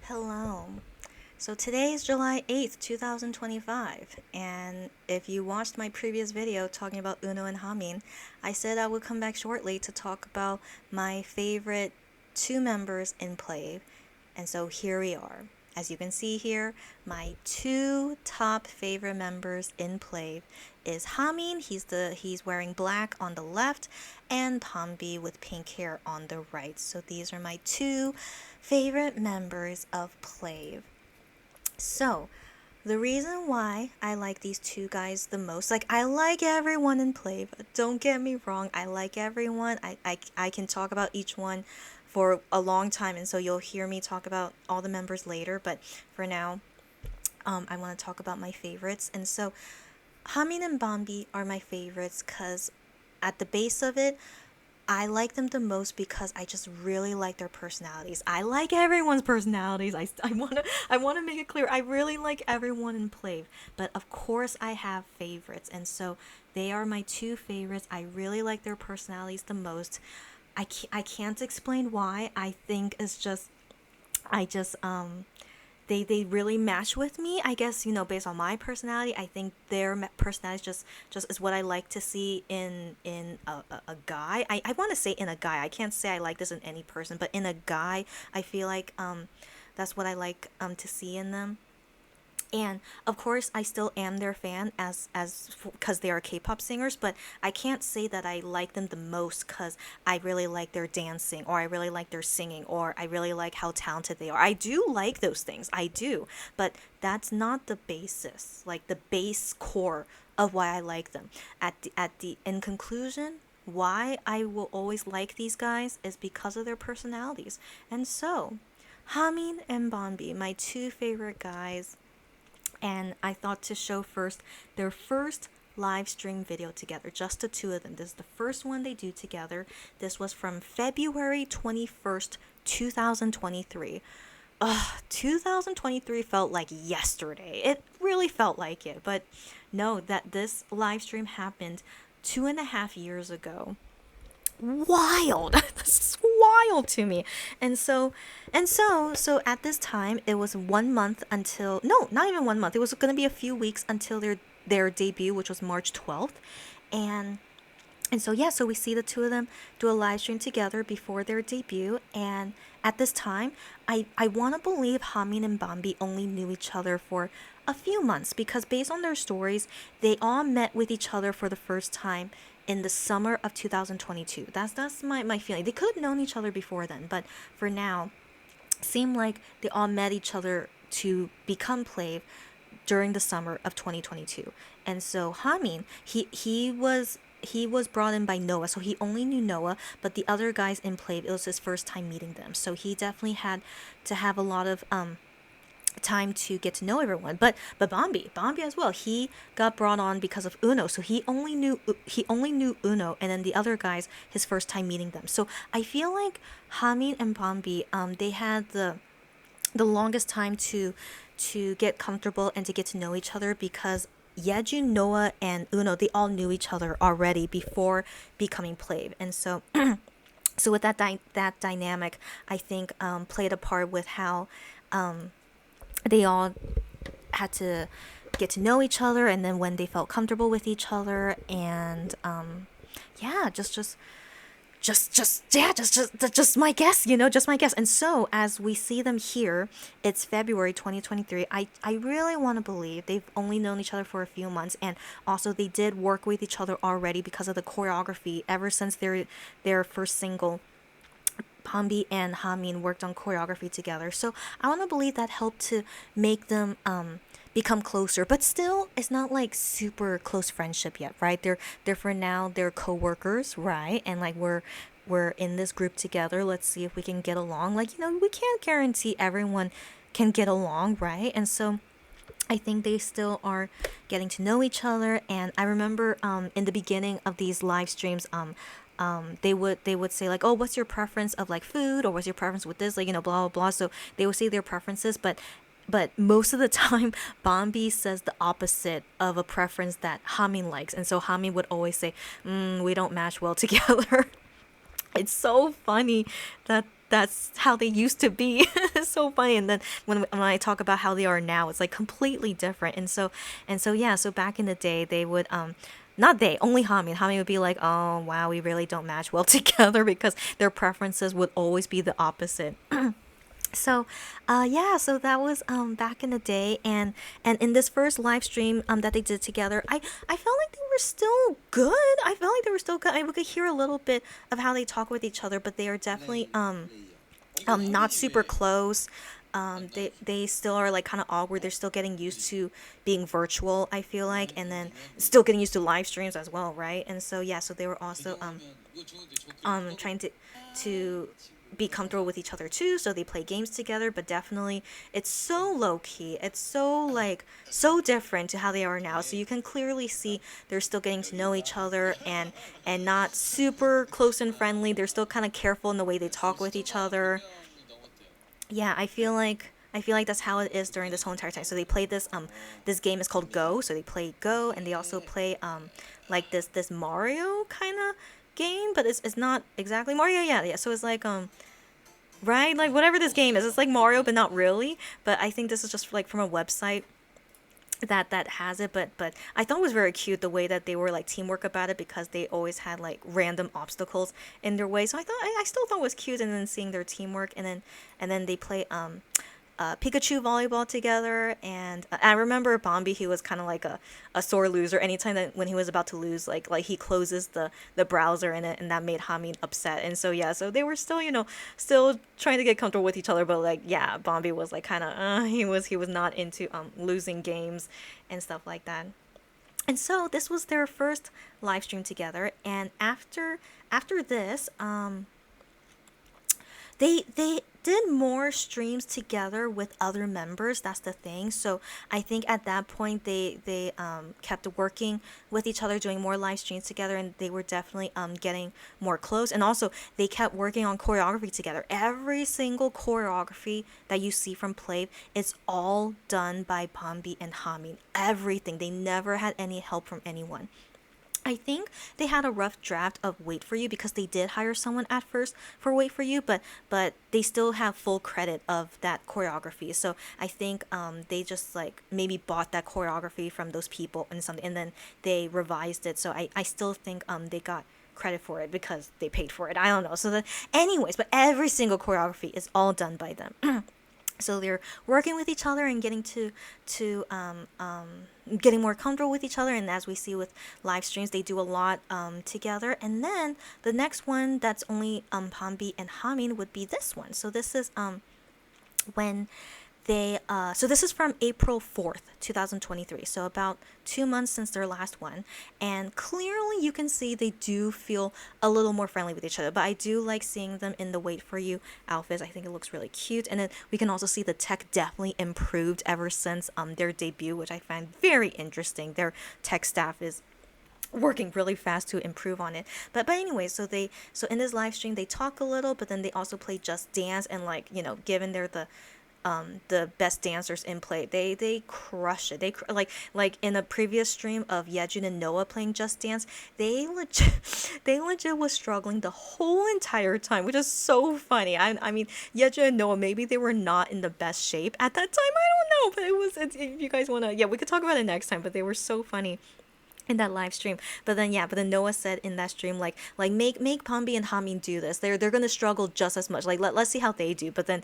Hello. So today is July 8th, 2025, and if you watched my previous video talking about Uno and Hamin, I said I would come back shortly to talk about my favorite two members in Play, and so here we are. As you can see here, my two top favorite members in Play is Hamin, he's wearing black on the left, and Bamby with pink hair on the right. So these are my two favorite members of Play. So, the reason why I like these two guys the most, like I like everyone in Play, but don't get me wrong, I like everyone. I can talk about each one for a long time, and so you'll hear me talk about all the members later, but for now, I want to talk about my favorites. And so, Hamin and Bambi are my favorites because at the base of it, I like them the most because I just really like their personalities. I like everyone's personalities. I want to make it clear. I really like everyone in Play, but of course I have favorites, and so they are my two favorites. I really like their personalities the most. I can't explain why. I think it's just I just they really match with me. I guess based on my personality, I think their personality just is what I like to see in a guy. I want to say in a guy. I can't say I like this in any person, but in a guy, I feel like that's what I like to see in them. And of course, I still am their fan as because they are K-pop singers, but I can't say that I like them the most because I really like their dancing, or I really like their singing, or I really like how talented they are. I do like those things, I do, but that's not the basis, like the base core of why I like them. At the in conclusion, why I will always like these guys is because of their personalities. And so, Hamin and Bambi, my two favorite guys, and I thought to show first their first live stream video together, just the two of them. This is the first one they do together. This was from February 21st, 2023. 2023 felt like yesterday. It really felt like it, but no, that this live stream happened 2.5 years ago. Wild. This is wild to me. And so at this time it was 1 month until, no, not even 1 month, it was going to be a few weeks until their debut, which was March 12th. And and so yeah, so we see the two of them do a live stream together before their debut. And at this time, I want to believe Hamin and Bambi only knew each other for a few months, because based on their stories, they all met with each other for the first time in the summer of 2022. That's my feeling. They could have known each other before then, but for now, seemed like they all met each other to become Plave during the summer of 2022. And so Hamin, he was brought in by Noah, so he only knew Noah, but the other guys in Plave, it was his first time meeting them. So he definitely had to have a lot of time to get to know everyone. But Bambi as well. He got brought on because of Uno, so he only knew Uno, and then the other guys his first time meeting them. So I feel like Hamin and Bambi, they had the longest time to get comfortable and to get to know each other, because Yeju, Noah, and Uno, they all knew each other already before becoming Plave. And so so with that dynamic, I think played a part with how they all had to get to know each other, and then when they felt comfortable with each other. And yeah, just my guess, just my guess. And so as we see them here, it's February 2023. I really want to believe they've only known each other for a few months, and also they did work with each other already because of the choreography ever since their first single. Bambi and Hamin worked on choreography together. So I want to believe that helped to make them become closer, but still it's not like super close friendship yet, right? They're for now they're co-workers, right? And like we're in this group together. Let's see if we can get along. Like, we can't guarantee everyone can get along, right? And so I think they still are getting to know each other. And I remember in the beginning of these live streams, they would say like, oh, what's your preference of like food, or what's your preference with this, like, blah blah blah. So they would say their preferences, but most of the time Bambi says the opposite of a preference that Hamin likes, and so Hamin would always say, we don't match well together. It's so funny that that's how they used to be. It's so funny. And then when I talk about how they are now, it's like completely different. And so yeah, so back in the day, they would not they, only Hamin. Hamin would be like, oh wow, we really don't match well together because their preferences would always be the opposite. So, yeah, so that was back in the day, and in this first live stream that they did together, I felt like they were still good. I felt like they were still good. I we could hear a little bit of how they talk with each other, but they are definitely not super close. They still are like kind of awkward. They're still getting used to being virtual, I feel like, and then still getting used to live streams as well, right? And so yeah, so they were also trying to be comfortable with each other too, so they play games together, but definitely it's so low key, it's so like so different to how they are now, so you can clearly see they're still getting to know each other, and not super close and friendly. They're still kind of careful in the way they talk with each other. Yeah, I feel like that's how it is during this whole entire time. So they play this game is called Go. So they play Go, and they also play like this Mario kind of game, but it's not exactly Mario. Yeah, yeah. So it's like right, like whatever this game is, it's like Mario, but not really. But I think this is just like from a website that has it. But I thought it was very cute the way that they were like teamwork about it, because they always had like random obstacles in their way. So I still thought it was cute, and then seeing their teamwork, and then they play Pikachu volleyball together. And I remember Bambi, he was kind of like a sore loser. Anytime that when he was about to lose, like he closes the browser in it, and that made Hamin upset. And so yeah, so they were still, still trying to get comfortable with each other, but like yeah, Bambi was like kind of he was not into losing games and stuff like that. And so this was their first live stream together, and after this, they did more streams together with other members. That's the thing. So I think at that point they kept working with each other, doing more live streams together, and they were definitely getting more close. And also they kept working on choreography together. Every single choreography that you see from Play, it's all done by Bambi and Hamin. Everything. They never had any help from anyone. I think they had a rough draft of Wait For You, because they did hire someone at first for Wait For You, but they still have full credit of that choreography. So I think they just like maybe bought that choreography from those people and something, and then they revised it. So I still think they got credit for it because they paid for it. I don't know. So anyways, but every single choreography is all done by them. So they're working with each other and to getting more comfortable with each other. And as we see with live streams, they do a lot together. And then the next one that's only Pambi and Hamin would be this one. So this is when they so this is from April 4th 2023, so about 2 months since their last one, and clearly you can see they do feel a little more friendly with each other. But I do like seeing them in the Wait For You outfits. I think it looks really cute, and then we can also see the tech definitely improved ever since their debut, which I find very interesting. Their tech staff is working really fast to improve on it. But anyway, so in this live stream they talk a little, but then they also play Just Dance, and like, given they're the best dancers in Play, they crush it. Like in a previous stream of Yejun and Noah playing Just Dance, they legit was struggling the whole entire time, which is so funny. I mean, Yejun and Noah, maybe they were not in the best shape at that time, I don't know, but if you guys want to, yeah, we could talk about it next time, but they were so funny in that live stream. But then Noah said in that stream, like make Pambi and Hamin do this. They're gonna struggle just as much. Like let's see how they do. But then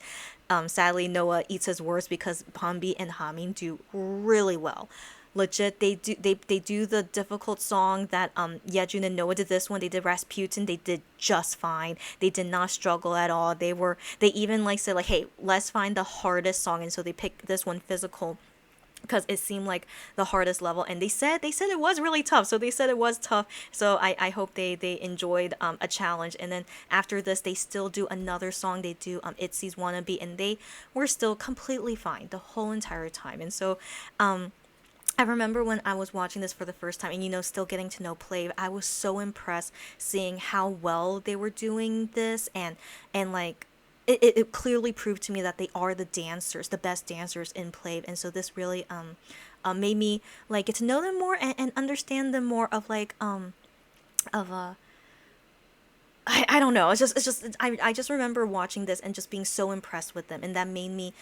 sadly Noah eats his words, because Pambi and Hamin do really well. Legit, they do the difficult song that Yejun and Noah did. This one they did Rasputin, they did just fine. They did not struggle at all. They even like said like, hey, let's find the hardest song, and so they picked this one, Physical, because it seemed like the hardest level, and they said it was really tough. So they said it was tough, so I hope they enjoyed a challenge. And then after this they still do another song. They do Itzy's Wannabe, and they were still completely fine the whole entire time. And so I remember when I was watching this for the first time, and still getting to know Play, I was so impressed seeing how well they were doing this, and like it clearly proved to me that they are the dancers, the best dancers in Play. And so this really made me like get to know them more, and understand them more of like of I don't know. I just remember watching this and just being so impressed with them, and that made me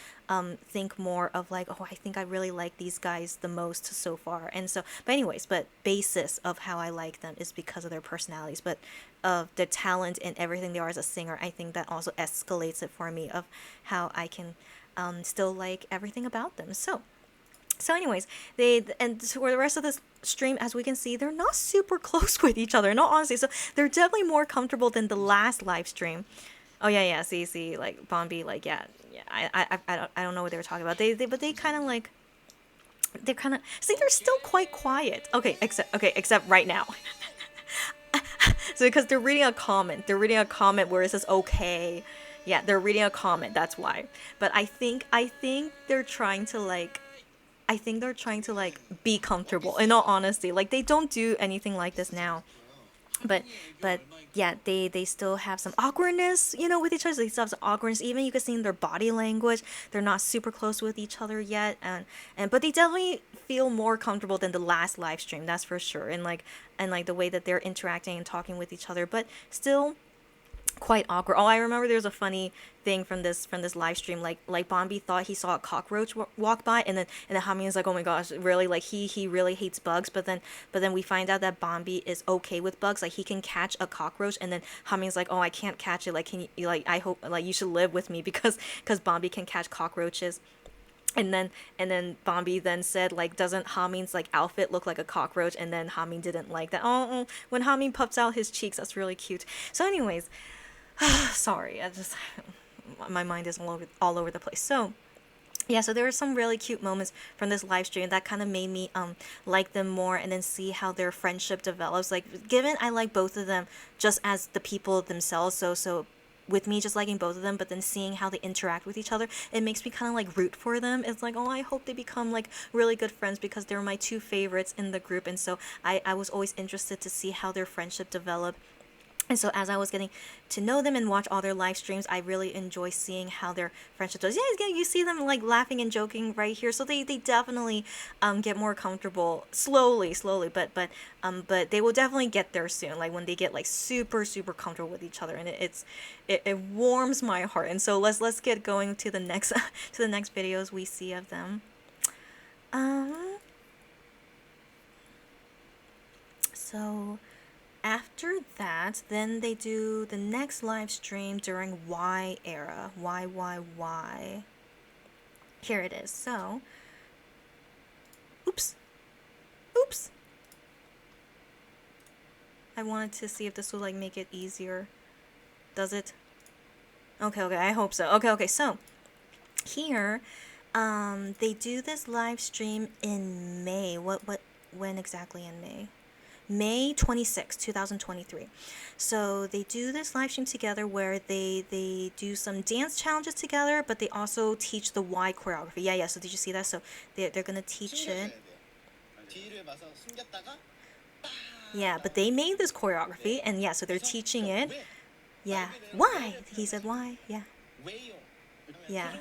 think more of like, oh, I think I really like these guys the most so far. And so, but anyways, but basis of how I like them is because of their personalities, but of their talent and everything they are as a singer. I think that also escalates it for me of how I can still like everything about them. So anyways, they and for the rest of this stream, as we can see, they're not super close with each other. No, honestly, so they're definitely more comfortable than the last live stream. Oh yeah, yeah. See, like Bambi, like yeah. I don't know what they were talking about. But they kind of like they're kind of see they're still quite quiet. Except right now. So because they're reading a comment where it says okay. Yeah, they're reading a comment. That's why. But I think they're trying to like be comfortable in all honesty. Like they don't do anything like this now. But but yeah, they still have some awkwardness, with each other. They still have some awkwardness. Even you can see in their body language, they're not super close with each other yet. And but they definitely feel more comfortable than the last live stream, that's for sure. And like the way that they're interacting and talking with each other. But still quite awkward. Oh, I remember there's a funny thing from this live stream. Like Bombi thought he saw a cockroach walk by, and then Hamin is like, oh my gosh, really? Like he really hates bugs. But then we find out that Bombi is okay with bugs. Like he can catch a cockroach, and then Hamin's like, oh, I can't catch it. Like can you, like I hope like you should live with me because Bombi can catch cockroaches. And then Bombi then said, like, doesn't Hamin's like outfit look like a cockroach? And then Hamin didn't like that. Oh, when Hamin puffs out his cheeks, that's really cute. So anyways, sorry, my mind is all over the place. So yeah, so there were some really cute moments from this live stream that kind of made me like them more, and then see how their friendship develops. Like, given I like both of them just as the people themselves, so with me just liking both of them, but then seeing how they interact with each other, it makes me kind of like root for them. It's like, oh, I hope they become like really good friends, because they're my two favorites in the group. And so I was always interested to see how their friendship developed. And so as I was getting to know them and watch all their live streams, I really enjoy seeing how their friendship does. Yeah, you see them like laughing and joking right here. So they definitely get more comfortable slowly, but they will definitely get there soon. Like when they get like super comfortable with each other, and it warms my heart. And so let's get going to the next to the next videos we see of them. So after that, then they do the next live stream during Y era. Y. Here it is. So, oops. I wanted to see if this will like make it easier. Does it? Okay, I hope so. Okay, so here, they do this live stream in May. When exactly in May? May 26, 2023. So they do this live stream together where they do some dance challenges together, but they also teach the Y choreography. Yeah. So did you see that? So they're gonna teach it. Yeah, but they made this choreography, and yeah, so they're teaching it. Yeah. Why? He said why? Yeah. Yeah.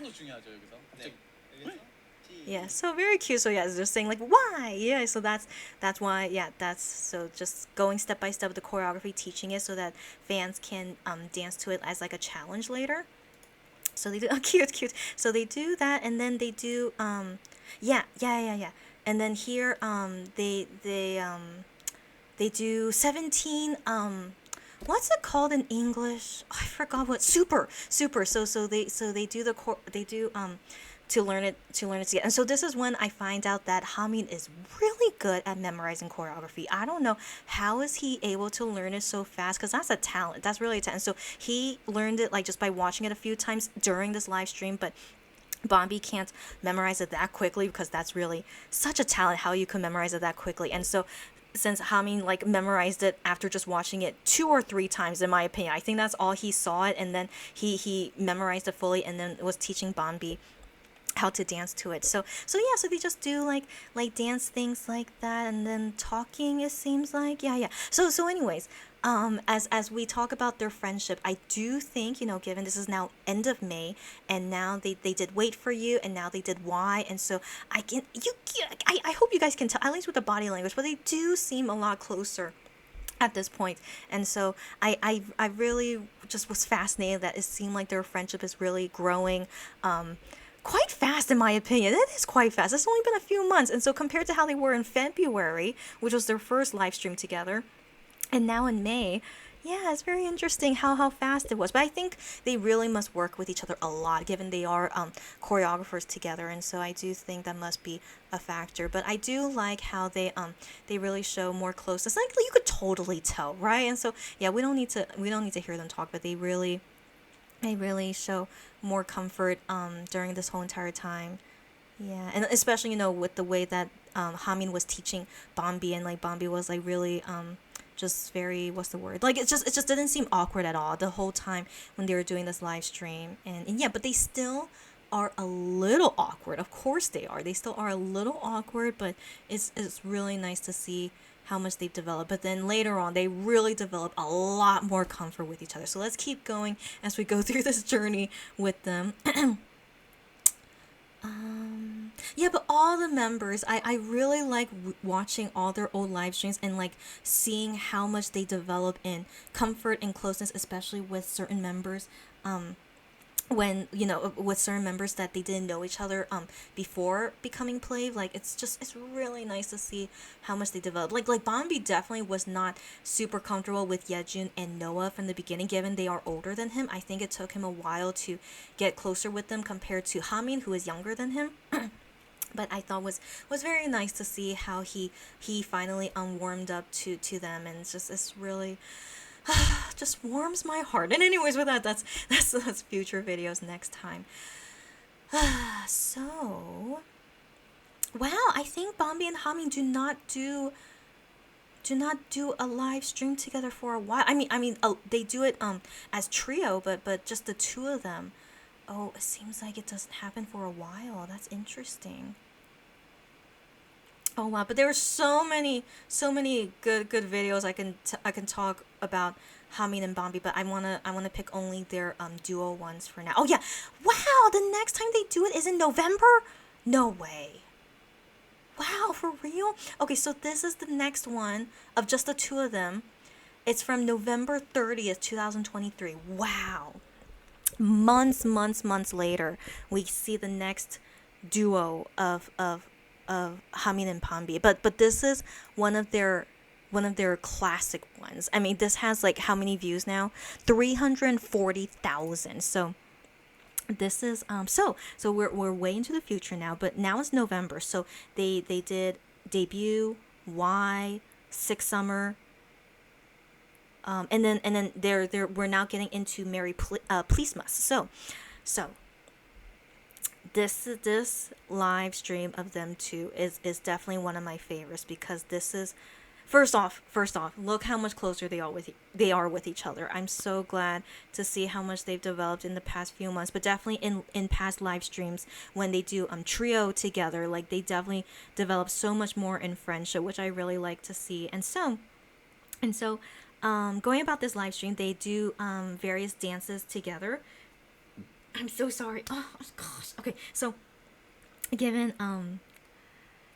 Yeah, so very cute. So yeah, it's just saying like why? Yeah, so that's why. Yeah, that's so just going step by step with the choreography, teaching it so that fans can dance to it as like a challenge later. So they do cute. So they do that, and then they do yeah. And then here they do 17 what's it called in English? Oh, I forgot what super. So they do they do to learn it together. And so this is when I find out that Hamin is really good at memorizing choreography. I don't know how is he able to learn it so fast, because that's a talent. That's really a talent. So he learned it like just by watching it a few times during this live stream, but Bombi can't memorize it that quickly, because that's really such a talent how you can memorize it that quickly. And so since Hamin like memorized it after just watching it 2 or 3 times, in my opinion, I think that's all he saw it, and then he memorized it fully, and then was teaching Bombi how to dance to it. So yeah, so they just do like dance things like that, and then talking, it seems like. Yeah. So anyways, as we talk about their friendship, I do think, given this is now end of May, and now they did Wait for You, and now they did Why, and so I hope you guys can tell, at least with the body language, but they do seem a lot closer at this point. And so I really just was fascinated that it seemed like their friendship is really growing quite fast, in my opinion. It is quite fast. It's only been a few months. And so compared to how they were in February, which was their first live stream together, and now in May, yeah, it's very interesting how fast it was. But I think they really must work with each other a lot, given they are choreographers together, and so I do think that must be a factor. But I do like how they really show more closeness. Like you could totally tell, right? And so yeah, we don't need to hear them talk, but they really show more comfort during this whole entire time. Yeah, and especially with the way that Hamin was teaching Bambi, and like Bambi was like really just very, what's the word, like it just didn't seem awkward at all the whole time when they were doing this live stream. And yeah, but they still are a little awkward. Of course they still are a little awkward, but it's really nice to see how much they've developed. But then later on they really develop a lot more comfort with each other. So let's keep going as we go through this journey with them. Yeah, but all the members, I really like watching all their old live streams and like seeing how much they develop in comfort and closeness, especially with certain members. When with certain members that they didn't know each other before becoming play, like it's really nice to see how much they developed. Like Bambi definitely was not super comfortable with Yejun and Noah from the beginning, given they are older than him. I think it took him a while to get closer with them compared to Hamin, who is younger than him. But I thought was very nice to see how he finally warmed up to them, and it's really just warms my heart. And anyways, with that, that's future videos next time. So wow, I think Bambi and Hamin do not do a live stream together for a while. I mean, they do it as trio, but just the two of them. Oh, it seems like it doesn't happen for a while. That's interesting. Oh wow, but there were so many good videos I can talk about Hamin and Bambi, but I wanna pick only their duo ones for now. Oh yeah, wow! The next time they do it is in November. No way. Wow, for real? Okay, so this is the next one of just the two of them. It's from November 30th, 2023. Wow. Months later, we see the next duo of Hamin and Bambi. But this is one of their classic ones. I mean, this has like how many views now? 340,000. So this is so we're way into the future now, but now it's November. So they did debut, Y, Six Summer, and then they're we're now getting into Merry Pleasmas. So this live stream of them two is definitely one of my favorites, because this is first off, look how much closer they are with each other. I'm so glad to see how much they've developed in the past few months, but definitely in past live streams when they do trio together, like they definitely develop so much more in friendship, which I really like to see. And so going about this live stream, they do various dances together. I'm so sorry. Oh gosh. Okay, so given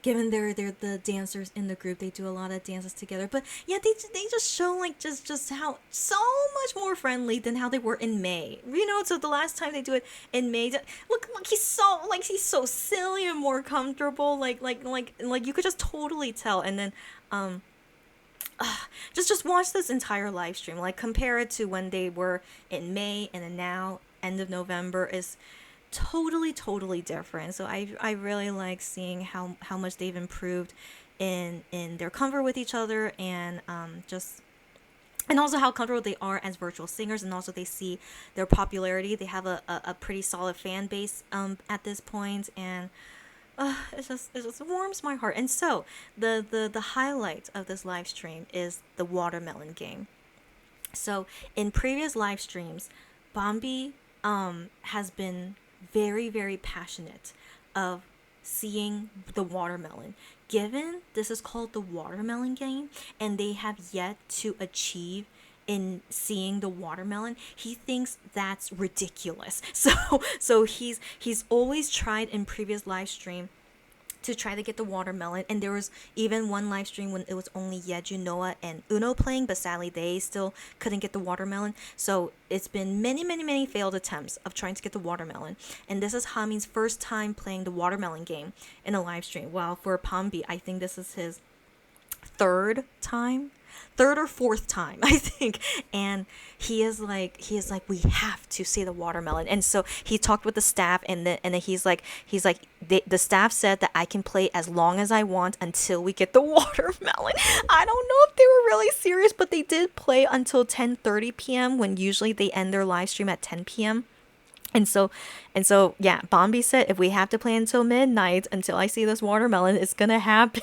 they're the dancers in the group, they do a lot of dances together. But yeah, they just show like just how so much more friendly than how they were in May. So the last time they do it in May, look, he's so silly and more comfortable. Like you could just totally tell. And then just watch this entire live stream. Like compare it to when they were in May, and then now end of November is totally different. So I really like seeing how much they've improved in their comfort with each other, and and also how comfortable they are as virtual singers, and also they see their popularity. They have a pretty solid fan base at this point, and it just warms my heart. And so the highlight of this live stream is the watermelon game. So in previous live streams, Bambi has been very passionate of seeing the watermelon. Given this is called the watermelon game, and they have yet to achieve in seeing the watermelon, he thinks that's ridiculous. So he's always tried in previous live stream to try to get the watermelon. And there was even one live stream when it was only Yeju, Noah, and Uno playing, but sadly they still couldn't get the watermelon. So it's been many, many, many failed attempts of trying to get the watermelon. And this is Hamin's first time playing the watermelon game in a live stream. While for Bamby, I think this is his third or fourth time, I think. And he is like we have to see the watermelon. And so he talked with the staff, and then he's like the staff said that I can play as long as I want until we get the watermelon. I don't know if they were really serious, but they did play until 10:30 p.m. when usually they end their live stream at 10 p.m. And so, yeah, Bambi said if we have to play until midnight until I see this watermelon, it's gonna happen.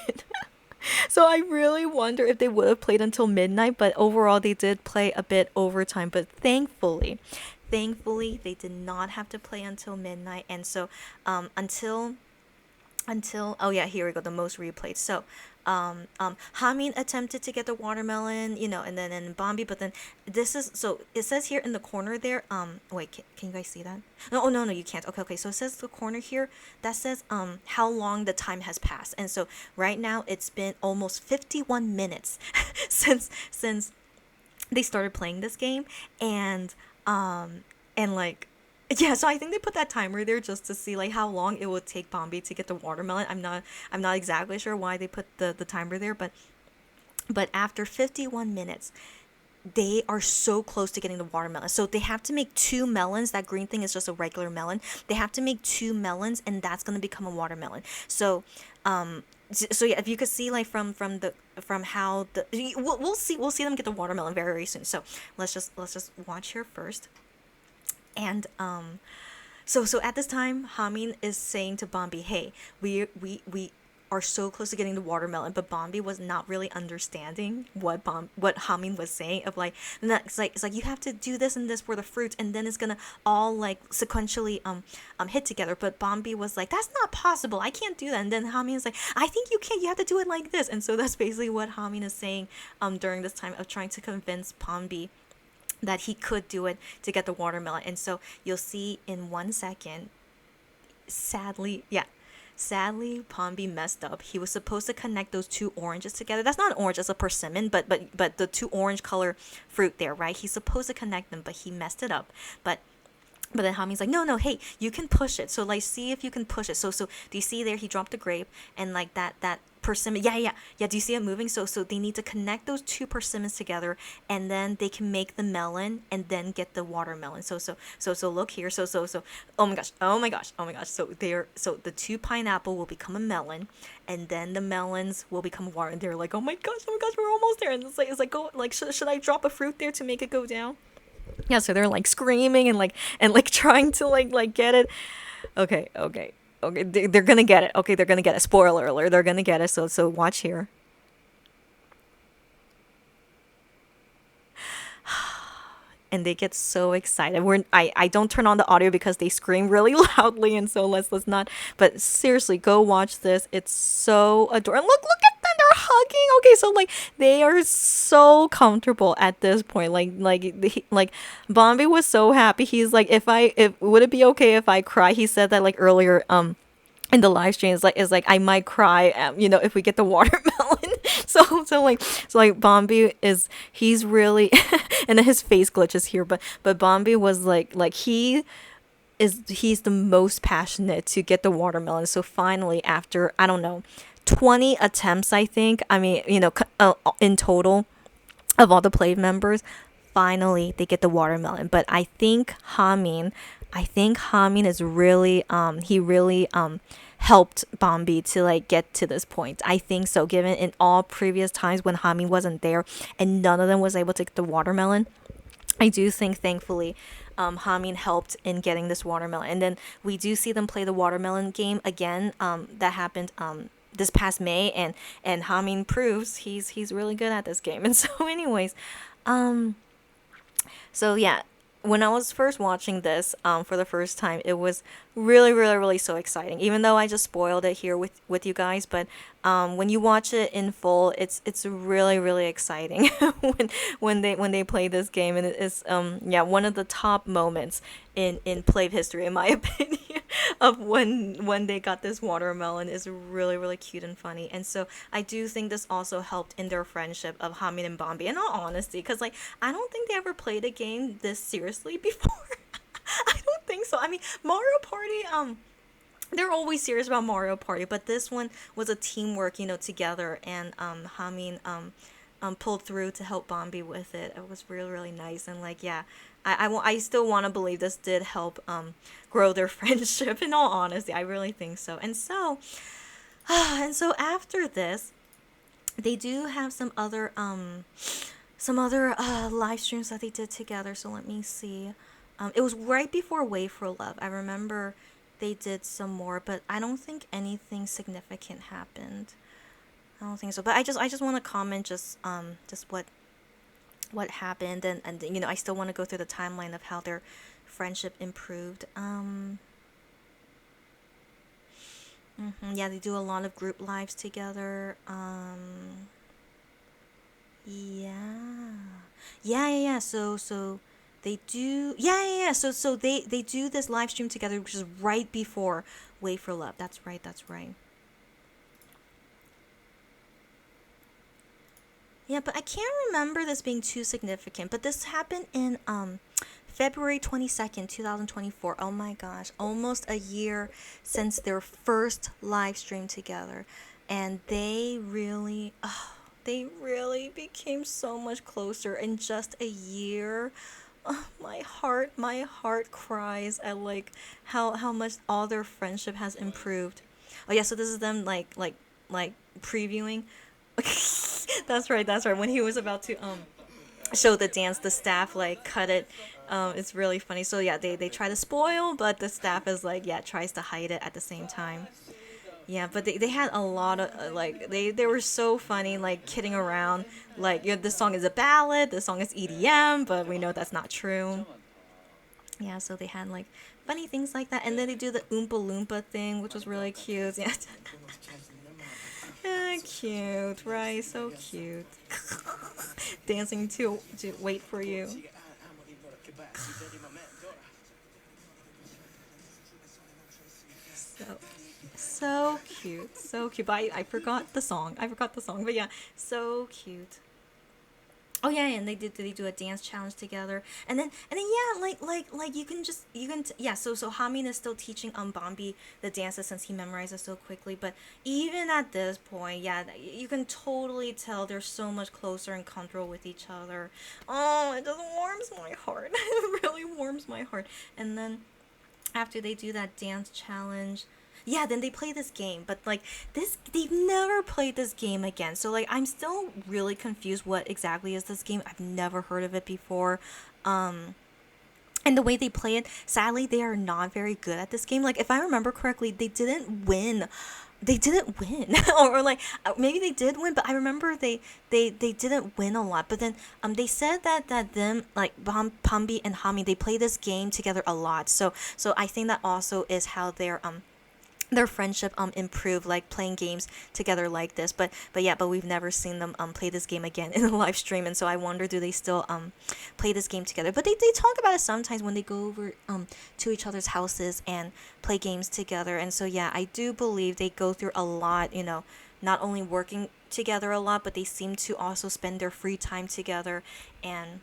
So I really wonder if they would have played until midnight, but overall they did play a bit overtime. But thankfully, they did not have to play until midnight. And so until oh yeah, here we go, the most replayed. So Hamin attempted to get the watermelon, and then Bambi, but then this is, so it says here in the corner there, wait, can you guys see that? No, oh, no, you can't. Okay, so it says the corner here that says how long the time has passed. And so right now it's been almost 51 minutes since they started playing this game. And like, yeah, so I think they put that timer there just to see like how long it would take Bambi to get the watermelon. I'm not exactly sure why they put the timer there, but after 51 minutes, they are so close to getting the watermelon. So they have to make 2 melons. That green thing is just a regular melon. They have to make 2 melons, and that's going to become a watermelon. So yeah, if you could see like from how we'll see them get the watermelon very, very soon. So let's just watch here first. And so at this time, Hamin is saying to Bambi, "Hey, we are so close to getting the watermelon," but Bambi was not really understanding what Hamin was saying. Of like, it's like you have to do this and this for the fruits, and then it's gonna all like sequentially hit together. But Bambi was like, "That's not possible. I can't do that." And then Hamin is like, "I think you can. You have to do it like this." And so that's basically what Hamin is saying during this time of trying to convince Bambi that he could do it to get the watermelon. And so you'll see in 1 second, sadly Bambi messed up. He was supposed to connect those 2 oranges together. That's not an orange, that's a persimmon, but the 2 orange color fruit there, right? He's supposed to connect them, but he messed it up. But then Hamin's like, no, hey, you can push it. So like, see if you can push it. So do you see there? He dropped the grape, and like that persimmon. Yeah. Do you see it moving? So they need to connect those 2 persimmons together, and then they can make the melon, and then get the watermelon. So look here. So oh my gosh. So the 2 pineapple will become a melon, and then the melons will become water. And they're like, oh my gosh, we're almost there. And it's like go like, should I drop a fruit there to make it go down? Yeah, so they're like screaming and like trying to like get it. Okay, they're gonna get it. Okay, they're gonna get it. Spoiler alert, they're gonna get it. So watch here. And they get so excited. I don't turn on the audio because they scream really loudly, and so let's not. But seriously, go watch this. It's so adorable. Look at them, they're hugging. Okay, so like they are so comfortable at this point. Like Bambi was so happy. He's like, if would it be okay if I cry? He said that like earlier in the live stream, is like I might cry, if we get the watermelon. so like Bambi he's really and then his face glitches here, but Bambi was like he's the most passionate to get the watermelon. So finally, after I don't know 20 attempts, I think, I mean, in total of all the play members, finally they get the watermelon. But I think Hamin is really he really helped Bambi to like get to this point. I think so, given in all previous times when Hamin wasn't there and none of them was able to get the watermelon. I do think, thankfully, Hamin helped in getting this watermelon. And then we do see them play the watermelon game again. That happened this past May, and Hamin proves he's really good at this game. And so anyways, so yeah, when I was first watching this for the first time, it was really, really, really so exciting. Even though I just spoiled it here with you guys, but when you watch it in full, it's really, really exciting when they play this game, and it is one of the top moments in play history, in my opinion. of when they got this watermelon is really really cute and funny. And so I do think this also helped in their friendship of Hamin and Bambi, in all honesty, because like I don't think they ever played a game this seriously before. I don't think so. I mean, Mario Party, they're always serious about Mario Party, but this one was a teamwork, together, and Hamin pulled through to help Bambi with it. It was really really nice, and like yeah, I still want to believe this did help grow their friendship. In all honesty, I really think so. And so and so after this, they do have some other live streams that they did together. So let me see. It was right before Wait for Love. I remember they did some more, but I don't think anything significant happened. I don't think so. But I just want to comment just what happened, and I still want to go through the timeline of how their friendship improved. Yeah, they do a lot of group lives together. Yeah. Yeah. So they do. Yeah. So they do this live stream together, which is right before Wait for Love. That's right. That's right. Yeah, but I can't remember this being too significant. But this happened in February 22nd, 2024. Oh my gosh, almost a year since their first live stream together. And they really became so much closer in just a year. Oh, my heart cries at like how much all their friendship has improved. Oh yeah, so this is them like previewing. That's right. When he was about to show the dance, the staff like cut it. It's really funny. So yeah, they try to spoil, but the staff is like yeah tries to hide it at the same time. Yeah, but they had a lot of like they were so funny, like kidding around. Like this song is a ballad, this song is EDM, but we know that's not true. Yeah, so they had like funny things like that, and then they do the Oompa Loompa thing, which was really cute. Yeah, yeah, cute, right? So cute. Dancing to wait for you. So so cute. But I forgot the song. I forgot the song. But yeah, so cute. Oh yeah, and they do a dance challenge together, and then yeah, like yeah. So Hamin is still teaching Bambi the dances since he memorizes so quickly. But even at this point, yeah, you can totally tell they're so much closer and comfortable with each other. Oh, it just warms my heart. It really warms my heart. And then after they do that dance challenge, yeah, then they play this game. But like this, they've never played this game again. So like I'm still really confused. What exactly is this game? I've never heard of it before. Um, and the way they play it, sadly, they are not very good at this game. Like if I remember correctly, they didn't win. They didn't win, or like maybe they did win, but I remember they didn't win a lot. But then they said that them like Pambi and Hami, they play this game together a lot. So I think that also is how their friendship improve, like playing games together like this. But yeah, but we've never seen them play this game again in a live stream. And so I wonder, do they still play this game together? But they talk about it sometimes when they go over to each other's houses and play games together. And so yeah, I do believe they go through a lot, not only working together a lot, but they seem to also spend their free time together. And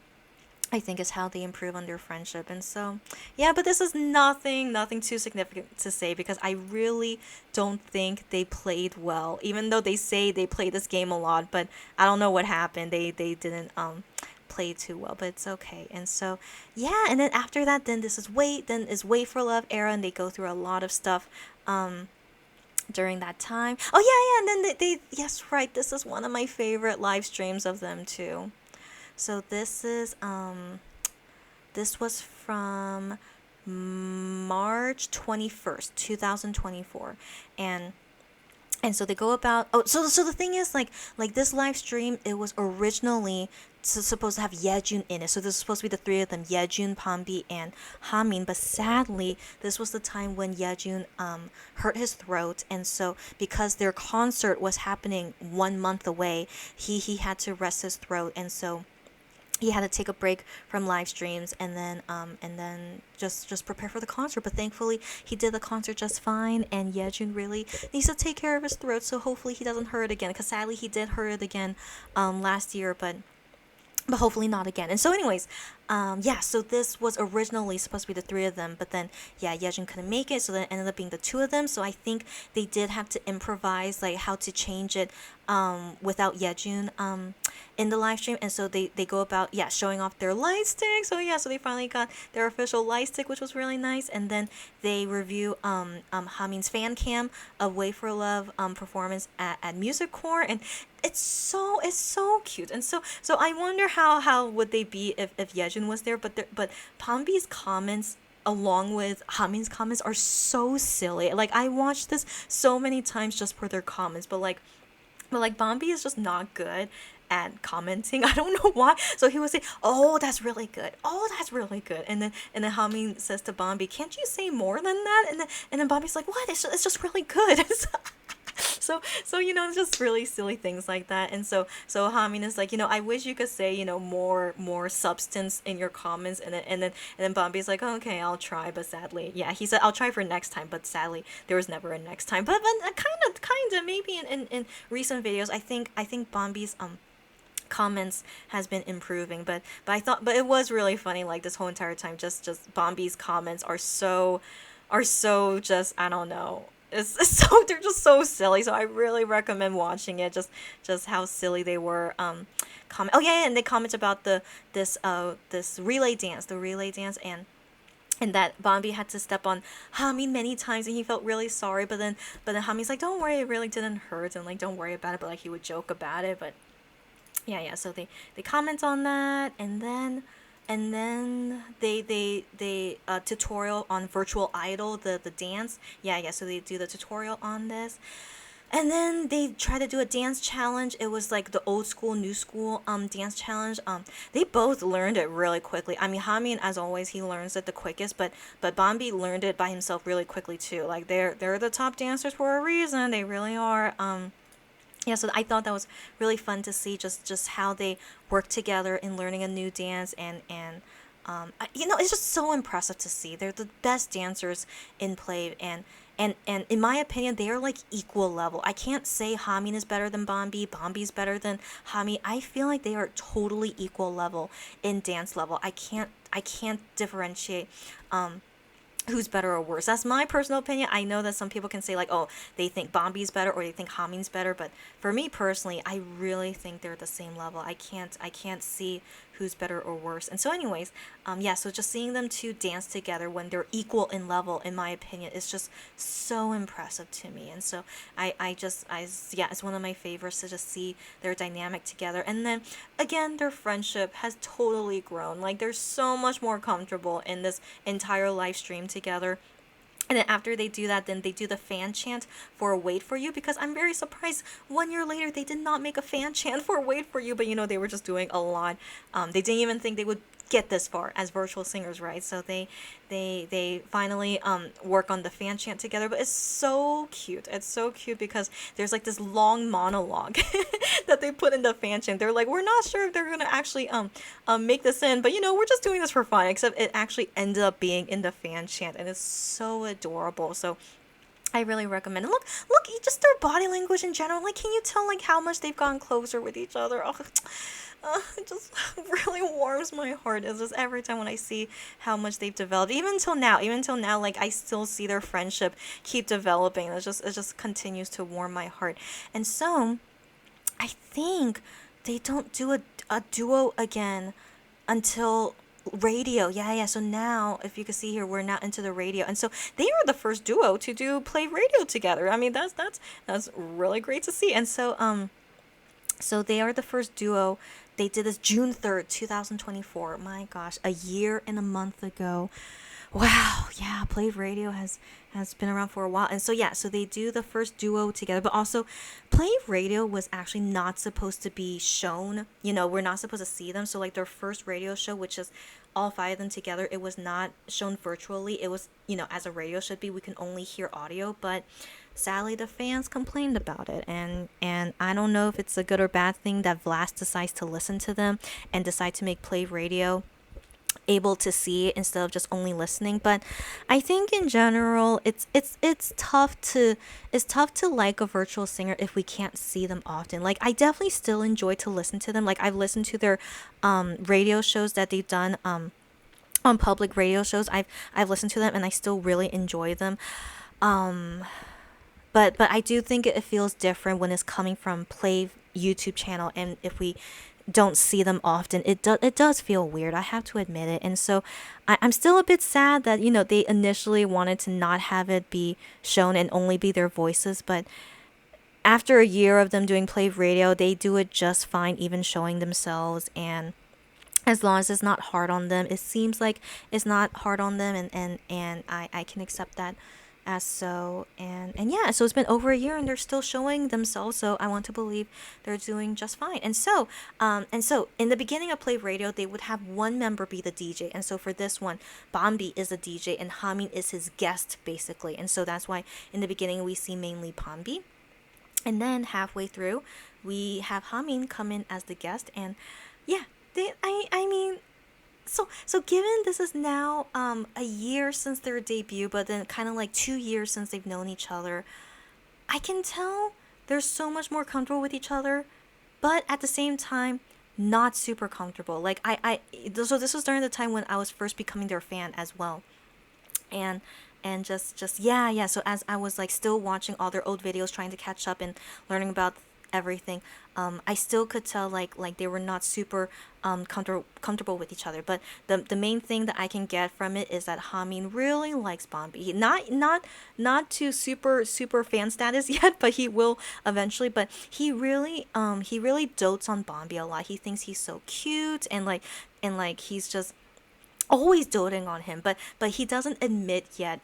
I think is how they improve on their friendship. And so, yeah, but this is nothing too significant to say, because I really don't think they played well, even though they say they play this game a lot. But I don't know what happened. They didn't play too well, but it's okay. And so, yeah, and then after that, then is Wait for Love era, and they go through a lot of stuff during that time. Oh yeah, and then they yes, right, this is one of my favorite live streams of them too. So this was from March 21st, 2024. And so they go about, so the thing is, like this live stream, it was originally supposed to have Yejun in it. So this is supposed to be the three of them, Yejun, Pambi, and Hamin. But sadly, this was the time when Yejun hurt his throat, and so because their concert was happening 1 month away, he had to rest his throat. And so he had to take a break from live streams and then just prepare for the concert. But thankfully he did the concert just fine, and Yejun really needs to take care of his throat, so hopefully he doesn't hurt it again, because sadly he did hurt it again last year, but hopefully not again. And so anyways, yeah, so this was originally supposed to be the three of them, but then yeah, Yejun couldn't make it, so then it ended up being the two of them. So I think they did have to improvise like how to change it without Yejun in the live stream. And so they go about, yeah, showing off their light stick. So yeah, so they finally got their official light stick, which was really nice. And then they review Hamin's fan cam of Wait for Love performance at Music Core, and it's so cute. And so I wonder how would they be if Yejun was there. But Bamby's comments along with Hamin's comments are so silly. Like I watched this so many times just for their comments, but Bambi is just not good at commenting. I don't know why. So he would say, "Oh, that's really good. Oh, that's really good." And then Hamin says to Bambi, "Can't you say more than that?" And then Bambi's like, "What? It's just really good." So it's just really silly things like that. And so Hamin is like, I wish you could say, more substance in your comments. And then Bambi's like, oh, okay, I'll try, but sadly, yeah, he said I'll try for next time, but sadly there was never a next time. But kind of maybe in recent videos, I think Bambi's comments has been improving, but it was really funny, like this whole entire time, just Bambi's comments are so just, I don't know. It's so they're just so silly. So I really recommend watching it. Just how silly they were. Comment. Oh yeah, and they comment about this relay dance, the relay dance, and that Bambi had to step on Hamin many times, and he felt really sorry. But then Hamin's like, don't worry, it really didn't hurt, and like don't worry about it. But like he would joke about it. But yeah. So they comment on that, and then they tutorial on Virtual Idol, the dance. Yeah. So they do the tutorial on this, and then they try to do a dance challenge. It was like the old school, new school dance challenge. They both learned it really quickly. I mean, Hamin, as always, he learns it the quickest, but Bambi learned it by himself really quickly too. Like they're the top dancers for a reason. They really are. Yeah, so I thought that was really fun to see just how they work together in learning a new dance, and it's just so impressive to see. They're the best dancers in play, and in my opinion, they are like equal level. I can't say Hamin is better than Bambi, Bambi's better than Hamin. I feel like they are totally equal level in dance level. I can't differentiate who's better or worse. That's my personal opinion. I know that some people can say like, oh, they think Bambi's better or they think Hamin's better, but for me personally, I really think they're the same level. I can't see who's better or worse. And so anyways, yeah, so just seeing them two dance together when they're equal in level, in my opinion, is just so impressive to me. And so yeah, it's one of my favorites to just see their dynamic together. And then again, their friendship has totally grown. Like they're so much more comfortable in this entire live stream together. And then after they do that, then they do the fan chant for Wait For You, because I'm very surprised 1 year later they did not make a fan chant for Wait For You, but they were just doing a lot. They didn't even think they would get this far as virtual singers, right? So they finally work on the fan chant together, but it's so cute. It's so cute because there's like this long monologue that they put in the fan chant. They're like, we're not sure if they're gonna actually make this in, but we're just doing this for fun. Except it actually ended up being in the fan chant, and it's so adorable. So I really recommend it. Look, just their body language in general. Like, can you tell like how much they've gotten closer with each other? Oh, it just really warms my heart. It's just every time when I see how much they've developed, even till now, like I still see their friendship keep developing. It just continues to warm my heart. And so, I think they don't do a duo again until radio. Yeah. So now, if you can see here, we're now into the radio, and so they are the first duo to do play radio together. I mean, that's really great to see. And so they are the first duo. They did this June 3rd, 2024. My gosh, a year and a month ago. Wow, yeah, Play Radio has been around for a while. And so yeah, so they do the first duo together, but also Play Radio was actually not supposed to be shown. We're not supposed to see them. So like their first radio show, which is all five of them together, it was not shown virtually. It was, as a radio should be, we can only hear audio, but sadly the fans complained about it, and I don't know if it's a good or bad thing that Vlast decides to listen to them and decide to make Play Radio able to see it instead of just only listening. But I think in general it's tough to like a virtual singer if we can't see them often. Like I definitely still enjoy to listen to them. Like I've listened to their radio shows that they've done on public radio shows. I've listened to them and I still really enjoy them. But I do think it feels different when it's coming from Play YouTube channel, and if we don't see them often, it does feel weird. I have to admit it. And so I'm still a bit sad that they initially wanted to not have it be shown and only be their voices, but after a year of them doing Play Radio, they do it just fine, even showing themselves. And as long as it's not hard on them, it seems like it's not hard on them, and I can accept that as so. And yeah, so it's been over a year and they're still showing themselves, so I want to believe they're doing just fine. And so in the beginning of Play Radio, they would have one member be the DJ, and so for this one, Bambi is the DJ and Hamin is his guest basically. And so that's why in the beginning we see mainly Bambi, and then halfway through we have Hamin come in as the guest. And yeah, I mean, so given this is now a year since their debut, but then kind of like 2 years since they've known each other, I can tell they're so much more comfortable with each other, but at the same time not super comfortable. Like so this was during the time when I was first becoming their fan as well. And just yeah. So as I was like still watching all their old videos, trying to catch up and learning about everything, I still could tell like they were not super comfortable with each other. But the main thing that I can get from it is that Hamin really likes Bambi. Not to super fan status yet, but he will eventually. But he really dotes on Bambi a lot. He thinks he's so cute, and he's just always doting on him. But he doesn't admit yet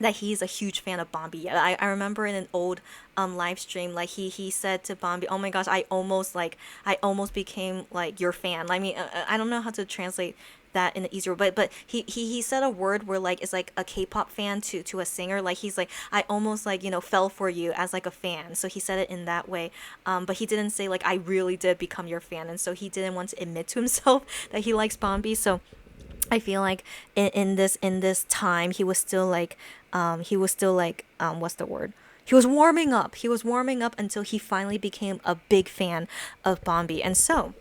that he's a huge fan of Bambi. Yeah, I remember in an old live stream, like he said to Bambi, "Oh my gosh, I almost became like your fan." I mean, I don't know how to translate that in an easier way, but he said a word where like it's like a K-pop fan to a singer. Like he's like, "I almost like fell for you as like a fan." So he said it in that way. But he didn't say like I really did become your fan, and so he didn't want to admit to himself that he likes Bambi. So I feel like in this time he was still like what's the word? He was warming up. He was warming up until he finally became a big fan of Bambi. And so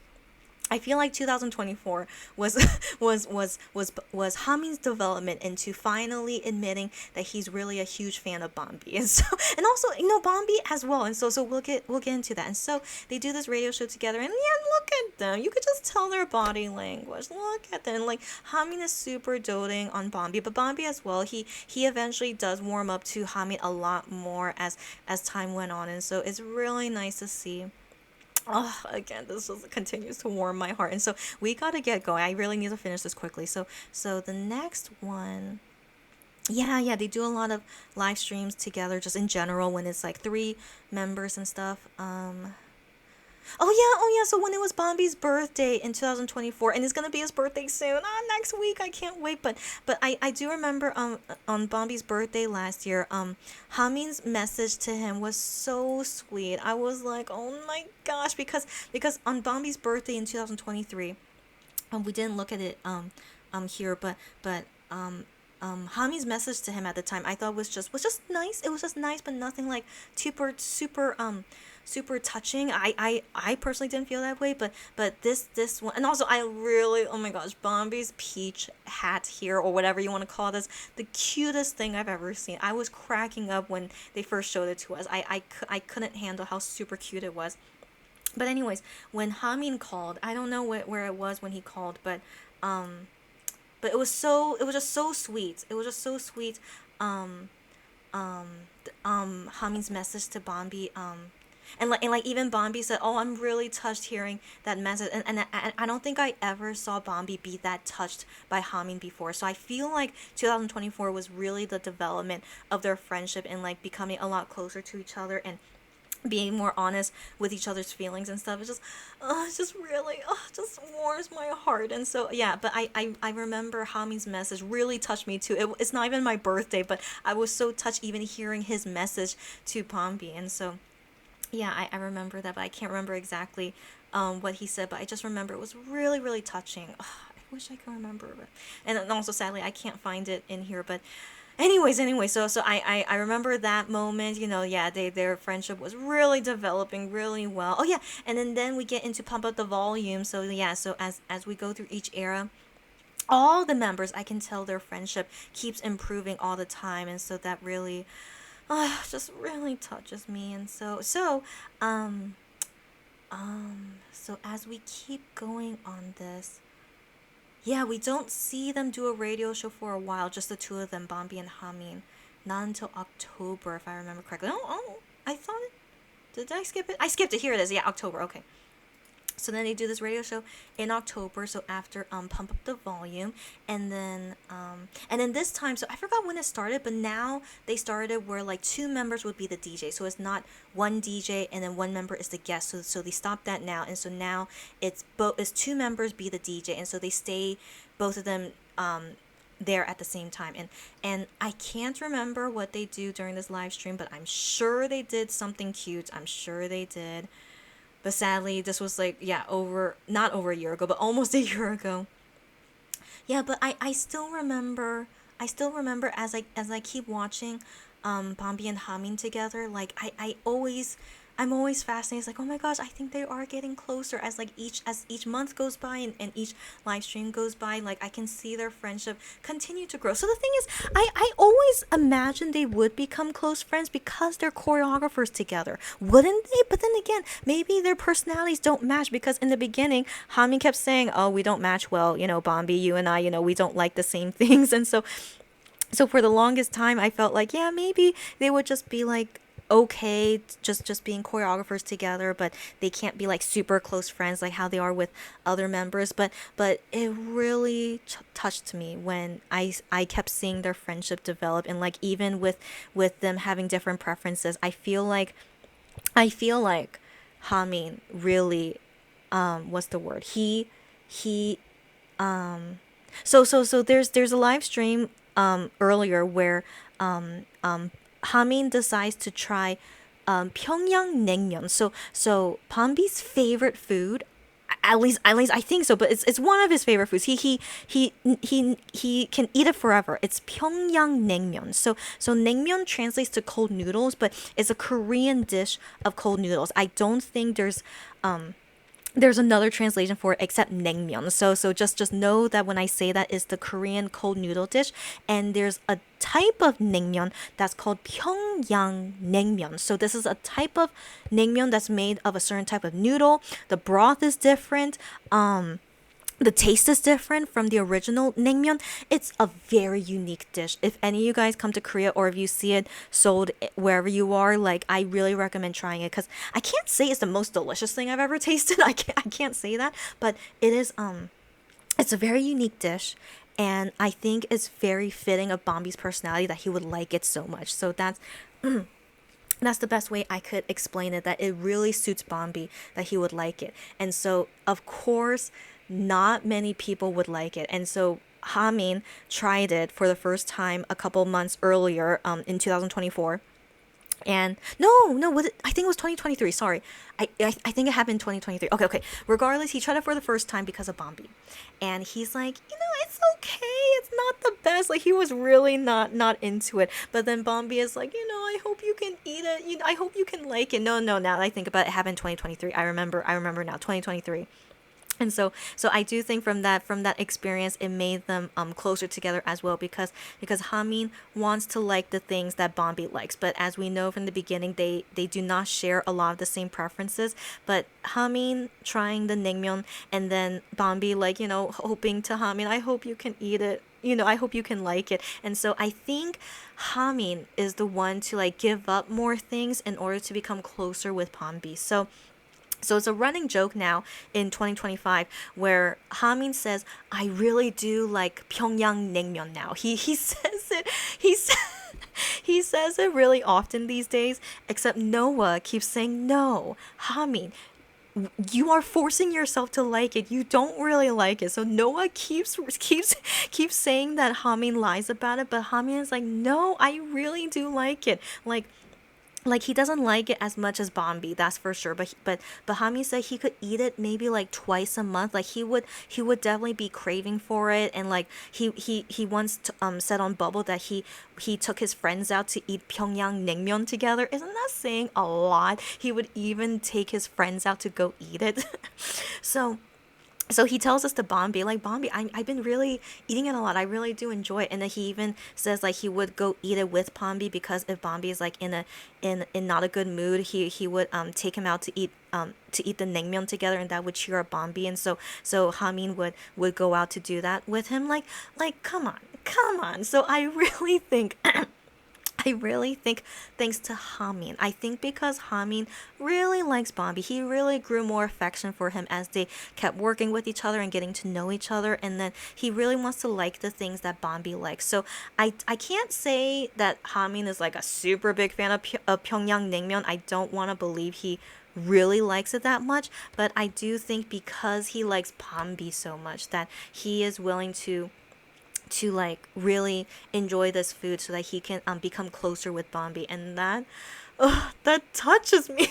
I feel like 2024 was was Hamin's development into finally admitting that he's really a huge fan of Bambi, and so and also Bambi as well, and so we'll get into that. And so they do this radio show together, and yeah, look at them. You could just tell their body language. Look at them. Like Hamin is super doting on Bambi, but Bambi as well. He eventually does warm up to Hamin a lot more as time went on, and so it's really nice to see. Oh, again, this just continues to warm my heart. And so we gotta get going. I really need to finish this quickly. So the next one, yeah, they do a lot of live streams together, just in general when it's like three members and stuff. Oh yeah. So when it was Bombi's birthday in 2024, and it's gonna be his birthday soon. Next week. I can't wait. But I do remember on Bombi's birthday last year, Hamin's message to him was so sweet. I was like, oh my gosh, because on Bombi's birthday in 2023, we didn't look at it here, but Hamin's message to him at the time I thought was just nice. It was just nice, but nothing like super touching. I personally didn't feel that way, but this one, and also I really, oh my gosh, Bombi's peach hat here, or whatever you want to call this, the cutest thing I've ever seen. I was cracking up when they first showed it to us. I couldn't handle how super cute it was. But anyways, when Hamin called, I don't know where it was when he called, but it was just so sweet. It was just so sweet. Hamin's message to Bambi. And like even Bambi said, "Oh, I'm really touched hearing that message." And I don't think I ever saw Bambi be that touched by Hamin before. So I feel like 2024 was really the development of their friendship and like becoming a lot closer to each other and being more honest with each other's feelings and stuff. It's just really, just warms my heart. And so, yeah, but I remember Hami's message really touched me too. It's not even my birthday, but I was so touched even hearing his message to Bambi. And so, yeah, I remember that, but I can't remember exactly what he said, but I just remember it was really, really touching. I wish I could remember it. And also, sadly, I can't find it in here, but anyway, so I remember that moment, yeah, their friendship was really developing really well. Oh yeah, and then we get into pump up the volume. So yeah, so as we go through each era, all the members, I can tell their friendship keeps improving all the time, and so that really just really touches me. And um so as we keep going on this, yeah, we don't see them do a radio show for a while, just the two of them, Bambi and Hamin. Not until October, if I remember correctly. I thought did I skip it? I skipped it. Here it is. Yeah, October. Okay. So then they do this radio show in October. So after Pump Up the Volume, and then this time, so I forgot when it started, but now they started where like two members would be the DJ. So it's not one DJ and then one member is the guest. So they stopped that now, and so now it's two members be the DJ, and so they stay both of them there at the same time. And I can't remember what they do during this live stream, but I'm sure they did something cute. I'm sure they did. But sadly, this was like, yeah, not over a year ago, but almost a year ago. Yeah, but I still remember, as I keep watching Bambi and Hamin together, like I'm always fascinated. It's like, oh my gosh, I think they are getting closer as each month goes by, and each live stream goes by. Like I can see their friendship continue to grow. So the thing is, I always imagined they would become close friends because they're choreographers together, wouldn't they? But then again, maybe their personalities don't match, because in the beginning, Hamin kept saying, "Oh, we don't match well. Bambi, you and I, we don't like the same things." And so for the longest time, I felt like, yeah, maybe they would just be like okay, just being choreographers together, but they can't be like super close friends like how they are with other members. But it really touched me when I kept seeing their friendship develop, and like even with them having different preferences, I feel like Hamin really, what's the word, he so there's a live stream earlier where Hamin decides to try Pyongyang naengmyeon. So Bambi's favorite food, at least I think so, but it's one of his favorite foods. He can eat it forever. It's Pyongyang naengmyeon. So naengmyeon translates to cold noodles, but it's a Korean dish of cold noodles. I don't think there's another translation for it except naengmyeon. So just know that when I say that, is the Korean cold noodle dish, and there's a type of naengmyeon that's called Pyongyang naengmyeon. So this is a type of naengmyeon that's made of a certain type of noodle. The broth is different. The taste is different from the original naengmyeon. It's a very unique dish. If any of you guys come to Korea, or if you see it sold wherever you are, like I really recommend trying it, because I can't say it's the most delicious thing I've ever tasted. I can't say that, but it is it's a very unique dish, and I think it's very fitting of Bambi's personality that he would like it so much. So that's the best way I could explain it, that it really suits Bambi that he would like it. And so of course not many people would like it. And so Hamin tried it for the first time a couple months earlier, in 2024. And no, was it? I think it was 2023. Sorry, I think it happened in 2023. Okay. Regardless, he tried it for the first time because of Bambi, and he's like, it's okay. It's not the best. Like he was really not into it. But then Bambi is like, I hope you can eat it. I hope you can like it. No. Now that I think about it, it happened in 2023. I remember now, 2023. And so I do think from that experience, it made them closer together as well, because Hamin wants to like the things that Bambi likes, but as we know from the beginning, they do not share a lot of the same preferences. But Hamin trying the naengmyeon, and then Bambi hoping to Hamin, I hope you can eat it. I hope you can like it. And so I think Hamin is the one to like give up more things in order to become closer with Bambi. So it's a running joke now in 2025 where Hamin says, "I really do like Pyongyang naengmyeon now." He says it. He says it really often these days. Except Noah keeps saying, "No, Hamin, you are forcing yourself to like it. You don't really like it." So Noah keeps saying that Hamin lies about it, but Hamin is like, "No, I really do like it." Like he doesn't like it as much as Bambi, that's for sure. But Hami said he could eat it maybe like twice a month. Like he would definitely be craving for it. And like he once said on Bubble that he took his friends out to eat Pyongyang naengmyeon together. Isn't that saying a lot? He would even take his friends out to go eat it. so so he tells us to Bambi, like, Bambi, I've been really eating it a lot. I really do enjoy it. And then he even says like he would go eat it with Bambi because if Bambi is like in not a good mood, he would take him out to eat the naengmyeon together, and that would cheer up Bambi. And so Hamin would go out to do that with him. Like come on. So I really think I really think thanks to Hamin. I think because Hamin really likes Bambi, he really grew more affection for him as they kept working with each other and getting to know each other. And then he really wants to like the things that Bambi likes. So I can't say that Hamin is like a super big fan of Pyongyang naengmyeon. I don't want to believe he really likes it that much. But I do think because he likes Bambi so much that he is willing to like really enjoy this food so that he can become closer with Bambi. And that touches me.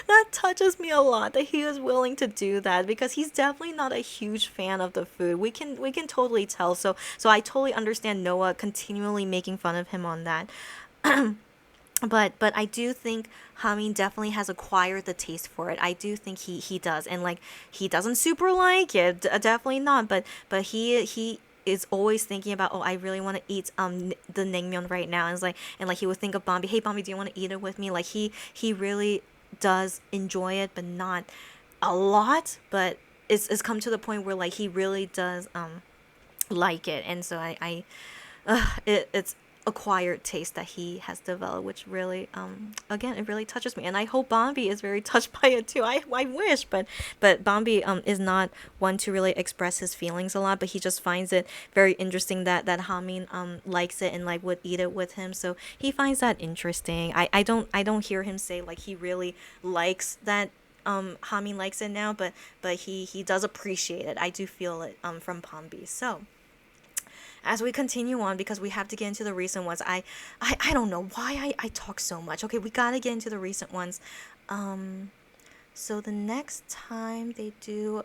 That touches me a lot that he is willing to do that, because he's definitely not a huge fan of the food. We can totally tell. So I totally understand Noah continually making fun of him on that. But I do think Hamin definitely has acquired the taste for it. I do think he does. And like he doesn't super like it, definitely not, but he is always thinking about, oh, I really want to eat the naengmyeon right now. And he would think of Bambi, hey Bambi, do you want to eat it with me? Like he really does enjoy it, but not a lot. But it's come to the point where like he really does like it. And so it's acquired taste that he has developed, which really again, it really touches me. And I hope Bambi is very touched by it too. I wish, but Bambi is not one to really express his feelings a lot, but he just finds it very interesting that Hamin likes it and like would eat it with him. So he finds that interesting. I don't hear him say like he really likes that Hamin likes it now, but he does appreciate it. I do feel it from Bambi. So as we continue on, because we have to get into the recent ones, I don't know why I talk so much. Okay, we gotta get into the recent ones. So the next time they do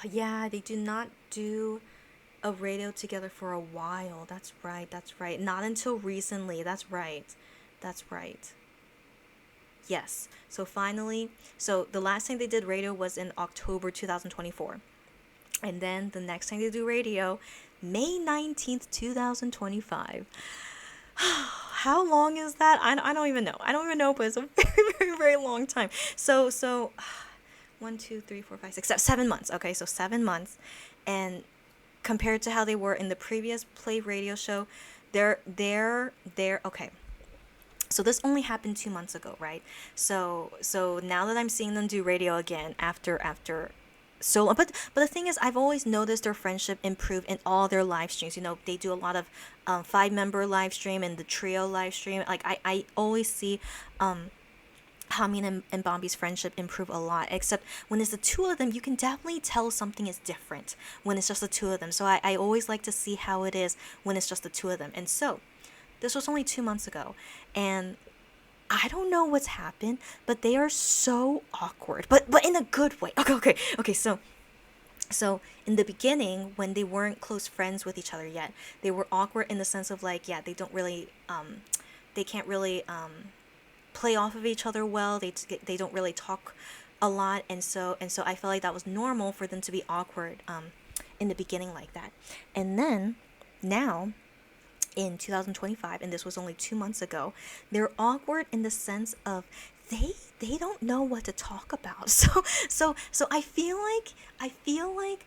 yeah, they do not do a radio together for a while. That's right, that's right. Not until recently. That's right. That's right. Yes. So finally, so the last time they did radio was in October 2024. And then the next time they do radio, May 19th, 2025. How long is that? I don't even know. I don't even know, but it's a very, very, very long time. So 1, 2, 3, 4, 5, 6, 7 months. Okay, so 7 months. And compared to how they were in the previous Play radio show, they're okay. So this only happened 2 months ago, right? So now that I'm seeing them do radio again after so long, but the thing is, I've always noticed their friendship improve in all their live streams. They do a lot of 5-member live stream and the trio live stream. Like I always see Hamin and Bambi's friendship improve a lot. Except when it's the two of them, you can definitely tell something is different when it's just the two of them. So I always like to see how it is when it's just the two of them. And so this was only 2 months ago, and I don't know what's happened, but they are so awkward, but in a good way. Okay. So in the beginning, when they weren't close friends with each other yet, they were awkward in the sense of like, yeah, they don't really, they can't really play off of each other well. They don't really talk a lot, and so I felt like that was normal for them to be awkward in the beginning like that, and then now in 2025, and this was only 2 months ago, they're awkward in the sense of they don't know what to talk about. So I feel like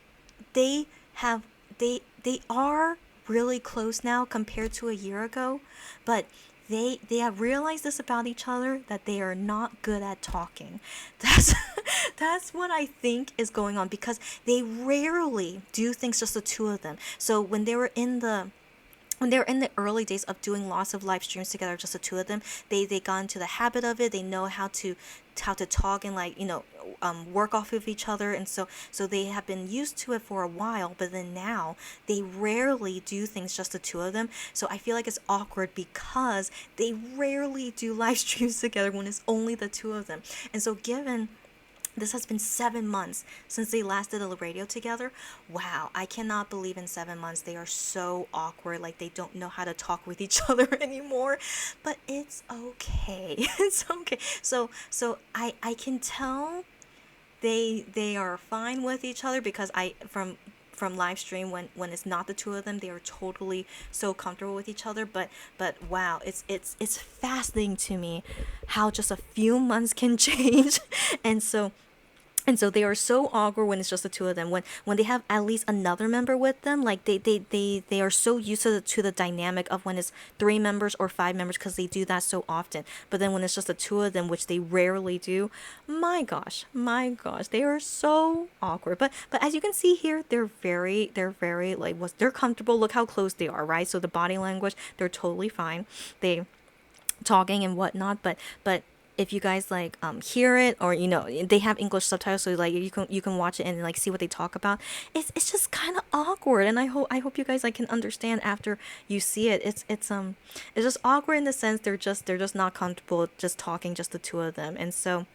they have they are really close now compared to a year ago, but they have realized this about each other, that they are not good at talking. That's that's what I think is going on, because they rarely do things just the two of them. So when they were in the early days of doing lots of live streams together, just the two of them, they got into the habit of it. They know how to talk and, like, work off of each other, and so they have been used to it for a while. But then now they rarely do things just the two of them. So I feel like it's awkward because they rarely do live streams together when it's only the two of them. And so given this has been 7 months since they last did a radio together. Wow, I cannot believe in 7 months they are so awkward, like they don't know how to talk with each other anymore. But it's okay. It's okay. So I can tell they are fine with each other, because I from live stream, when it's not the two of them, they are totally so comfortable with each other. But wow, it's fascinating to me how just a few months can change. and so and so they are so awkward when it's just the two of them. When they have at least another member with them, like they are so used to the dynamic of when it's 3 members or 5 members, because they do that so often. But then when it's just the two of them, which they rarely do, my gosh, they are so awkward. But as you can see here, they're very like, they're comfortable. Look how close they are, right? So the body language, they're totally fine. They talking and whatnot, but if you guys like hear it, or they have English subtitles, so like you can watch it and like see what they talk about. It's just kind of awkward, and I hope you guys like can understand after you see it. It's just awkward in the sense they're just not comfortable just talking, just the two of them. And so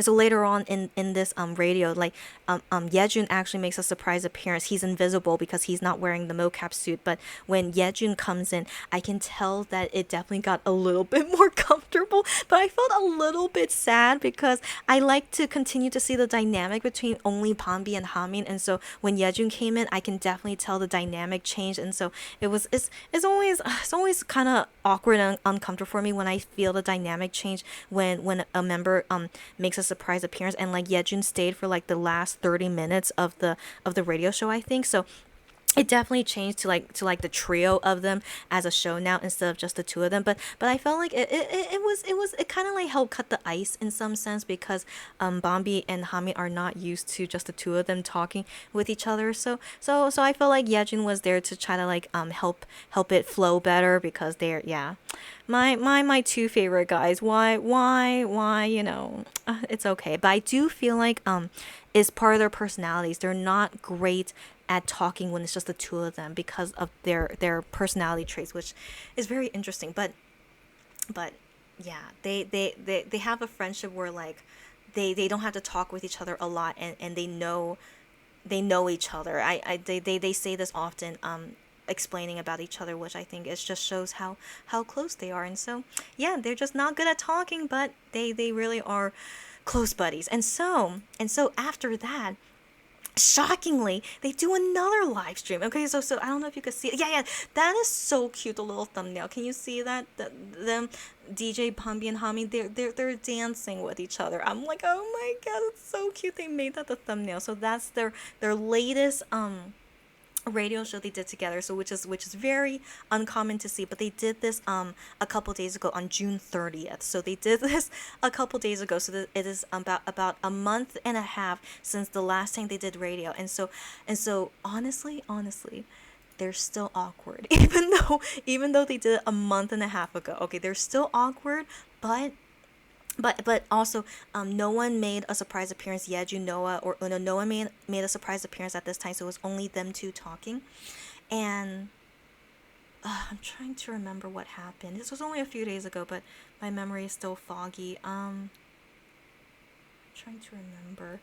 later on in this radio, like Yejun actually makes a surprise appearance. He's invisible because he's not wearing the mocap suit, but when Yejun comes in, I can tell that it definitely got a little bit more comfortable. But I felt a little bit sad because I like to continue to see the dynamic between only Bamby and Hamin, and so when Yejun came in, I can definitely tell the dynamic changed. And so it's always kind of awkward and uncomfortable for me when I feel the dynamic change when a member makes a surprise appearance, and like Yejun stayed for like the last 30 minutes of the radio show, I think. So it definitely changed to like the trio of them as a show now, instead of just the two of them. But I felt like it kind of like helped cut the ice in some sense, because Bambi and Hami are not used to just the two of them talking with each other. So I felt like Yejun was there to try to like help it flow better, because they're, yeah, my two favorite guys. Why it's okay. But I do feel like is part of their personalities. They're not great at talking when it's just the two of them, because of their personality traits, which is very interesting. But yeah, they have a friendship where like they don't have to talk with each other a lot, and they know each other. They say this often, explaining about each other, which I think is just shows how close they are. And so yeah, they're just not good at talking, but they really are close buddies. And so after that, shockingly, they do another live stream. Okay, so I don't know if you could see it. Yeah, that is so cute. The little thumbnail. Can you see that? Them, DJ Bambi and Hami, they're dancing with each other. I'm like, oh my god, it's so cute. They made that the thumbnail. So that's their latest radio show they did together, so which is very uncommon to see. But they did this a couple days ago on June 30th. So they did this a couple days ago, so that it is about a month and a half since the last time they did radio. And so honestly, they're still awkward, even though they did it a month and a half ago. Okay, they're still awkward, but also, no one made a surprise appearance. Yeju, Noah, or Uno, no one made a surprise appearance at this time, so it was only them two talking. And I'm trying to remember what happened. This was only a few days ago, but my memory is still foggy. Trying to remember.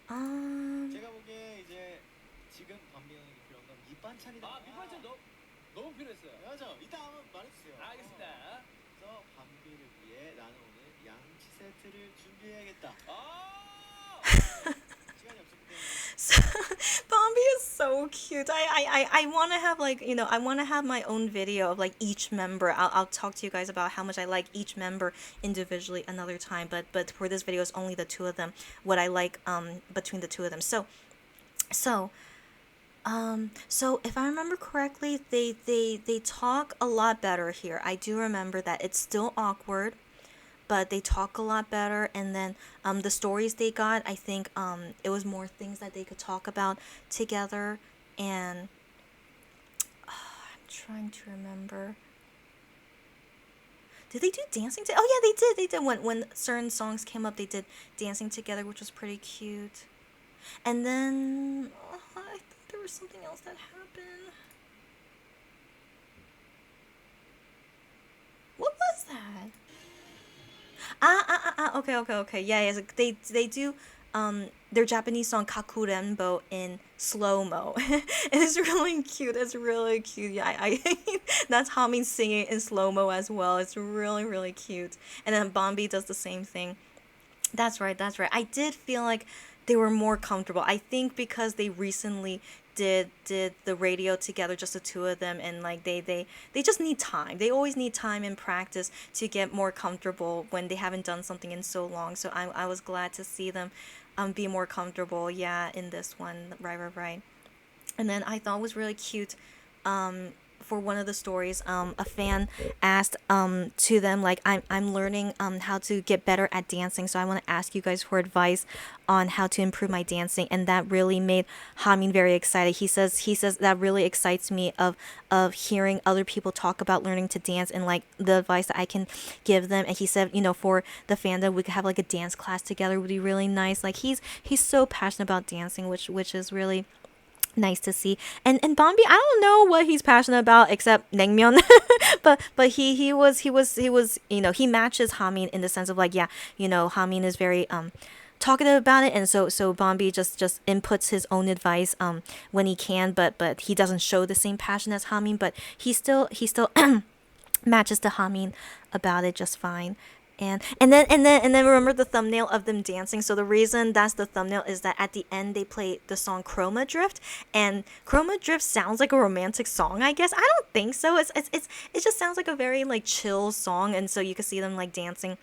제가 보기에 이제 지금 밤비형에게 필요한 건 밑반찬이다. 아, 밑반찬 너무 필요했어요. 맞아. 이따 한번 말해주세요. 알겠습니다. 그래서 밤비를 위해 나는 오늘 양치 세트를 준비해야겠다. 아! 시간이 없었기 때문에. Bambi is so so cute. I want to have like, I want to have my own video of like each member. I'll talk to you guys about how much I like each member individually another time. But for this video, it's only the two of them. What I like between the two of them. So so if I remember correctly, they talk a lot better here. I do remember that it's still awkward, but they talk a lot better. And then the stories they got, I think it was more things that they could talk about together. And I'm trying to remember. Did they do dancing? Oh yeah, they did. They did. When certain songs came up, they did dancing together, which was pretty cute. And then I thought there was something else that happened. What was that? Okay. Yeah, yes. They do their Japanese song Kakurenbo in slow-mo. It's really cute. It's really cute. Yeah, that's Hamin singing in slow-mo as well. It's really, really cute. And then Bambi does the same thing. That's right, that's right. I did feel like they were more comfortable. I think because they recently did the radio together, just the two of them, and like they just need time. They always need time and practice to get more comfortable when they haven't done something in so long. So I was glad to see them be more comfortable, yeah, in this one. Right. And then I thought it was really cute. For one of the stories, a fan asked to them like, I'm learning how to get better at dancing, so I want to ask you guys for advice on how to improve my dancing. And that really made Hamin very excited. He says that really excites me of hearing other people talk about learning to dance and like the advice that I can give them. And he said, for the fandom, we could have like a dance class together, would be really nice. Like he's so passionate about dancing, which is really nice to see. And Bambi, I don't know what he's passionate about except naengmyeon. but he was he matches Hamin in the sense of like, yeah, Hamin is very talkative about it, and so Bambi just inputs his own advice when he can, but he doesn't show the same passion as Hamin, but he still matches to Hamin about it just fine. And then remember the thumbnail of them dancing. So the reason that's the thumbnail is that at the end they play the song Chroma Drift, and Chroma Drift sounds like a romantic song, I guess. I don't think so. It just sounds like a very like chill song, and so you can see them like dancing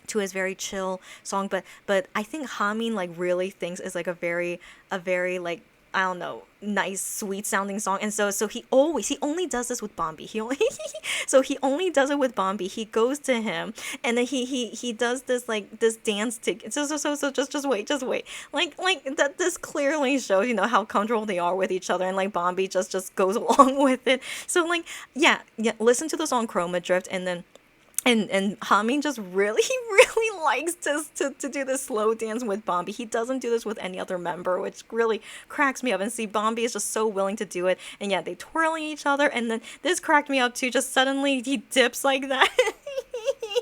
to his very chill song. But I think Hamin like really thinks it's like a very like, I don't know, nice, sweet sounding song. And so he only does this with Bambi. He only does it with Bambi. He goes to him, and then he does this like this dance so just wait. Like that, this clearly shows how comfortable they are with each other, and like Bambi just goes along with it. So like yeah, listen to the song Chroma Drift, and then and Hamin just really he really likes to do the slow dance with Bambi. He doesn't do this with any other member, which really cracks me up. And see, Bambi is just so willing to do it, and yeah, they twirling each other, and then this cracked me up too. Just suddenly he dips like that.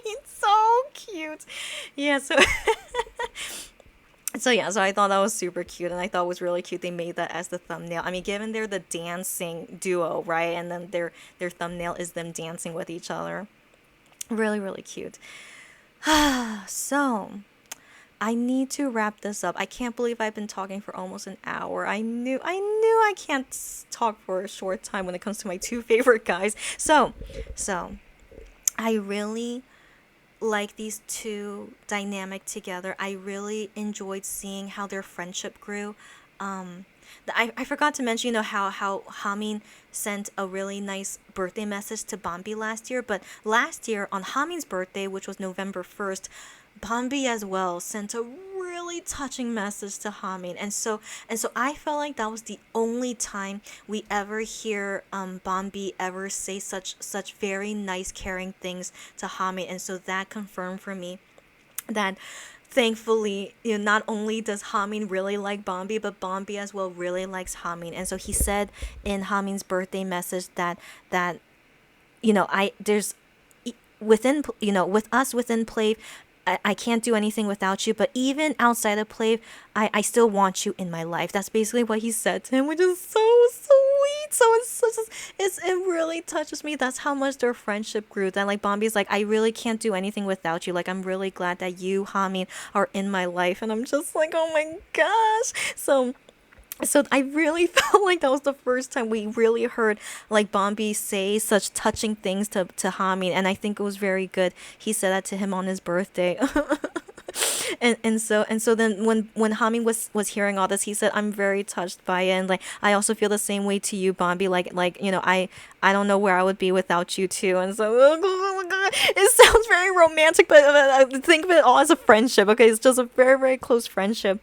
It's so cute. Yeah, so so I thought that was super cute, and I thought it was really cute they made that as the thumbnail. I mean, given they're the dancing duo, right? And then their thumbnail is them dancing with each other. Really, really cute. So, I need to wrap this up. I can't believe I've been talking for almost an hour. I knew I can't talk for a short time when it comes to my two favorite guys. So, I really like these two dynamic together. I really enjoyed seeing how their friendship grew. I forgot to mention, how Hamin sent a really nice birthday message to Bambi last year. But last year, on Hamin's birthday, which was November 1st, Bambi as well sent a really touching message to Hamin. And so I felt like that was the only time we ever hear Bambi ever say such very nice, caring things to Hamin. And so that confirmed for me that thankfully, not only does Hamin really like Bambi, but Bambi as well really likes Hamin. And so he said in Hamin's birthday message that I there's within with us within Plave, I can't do anything without you, but even outside of Plave, I still want you in my life. That's basically what he said to him, which is so sweet. So it really touches me. That's how much their friendship grew. That like Bambi's like, I really can't do anything without you. Like, I'm really glad that you, Hamin, are in my life. And I'm just like, oh my gosh. So I really felt like that was the first time we really heard like Bambi say such touching things to Hamin, and I think it was very good. He said that to him on his birthday. And so then when Hami was hearing all this, he said, "I'm very touched by it, and like I also feel the same way to you, Bambi. Like you know, I don't know where I would be without you too." And so it sounds very romantic, but think of it all as a friendship. Okay, it's just a very close friendship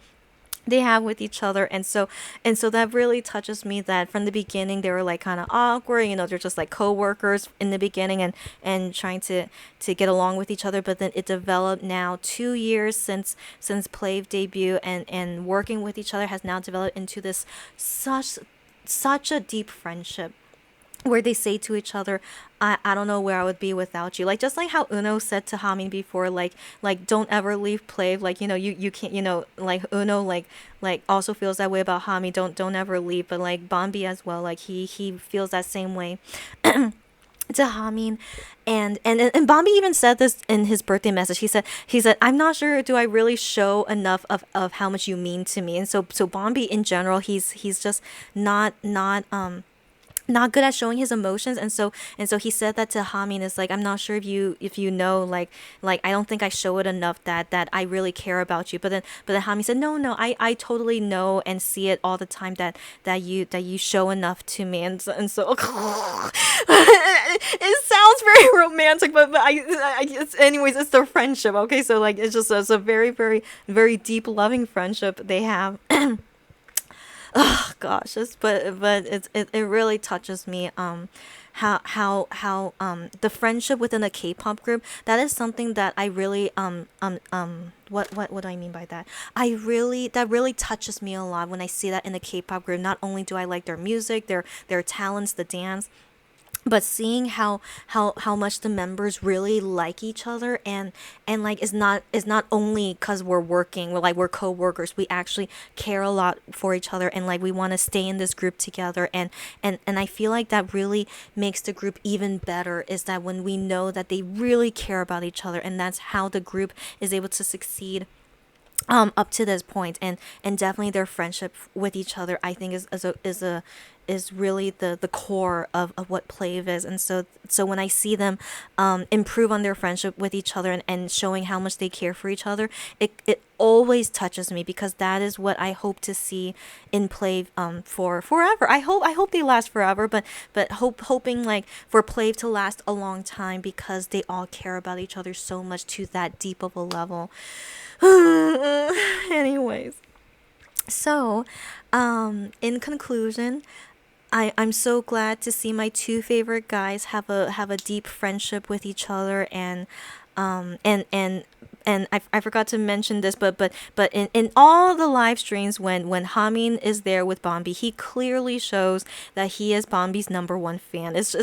they have with each other. And so that really touches me that from the beginning they were like kind of awkward, you know, they're just like co-workers in the beginning and trying to get along with each other, but then it developed now 2 years since Plave debut, and working with each other has now developed into this such a deep friendship where they say to each other, I don't know where I would be without you. Like just like how Uno said to Hamin before, like don't ever leave Plave. Like, you know, you can't, you know, like Uno like also feels that way about Hami. Don't ever leave. But like Bambi as well, like he feels that same way to Hamin. And Bambi even said this in his birthday message. He said, I'm not sure do I really show enough of how much you mean to me. And so Bambi in general, he's just not good at showing his emotions. And so he said that to Hamin, is like, I'm not sure if you know, like I don't think I show it enough that I really care about you. But then Hamin said, no, I totally know and see it all the time that you show enough to me. And so it sounds very romantic, but anyways, it's their friendship. Okay, so like it's a very deep loving friendship they have. Oh gosh, but it really touches me. How the friendship within a K-pop group, that is something that I really what do I mean by that? That really touches me a lot when I see that in a K-pop group. Not only do I like their music, their talents, the dance, but seeing how much the members really like each other, and like is not only because we're co-workers, we actually care a lot for each other, and like we want to stay in this group together, and I feel like that really makes the group even better, is that when we know that they really care about each other, and that's how the group is able to succeed up to this point. And definitely their friendship with each other, I think, is really the core of what Plave is. And so when I see them improve on their friendship with each other, and showing how much they care for each other, it always touches me, because that is what I hope to see in Plave for forever. I hope they last forever, but hoping like for Plave to last a long time, because they all care about each other so much to that deep of a level. Anyways, so in conclusion, I'm so glad to see my two favorite guys have a deep friendship with each other. And I forgot to mention this, but in all the live streams, when Hamin is there with Bambi, he clearly shows that he is Bambi's number one fan. It's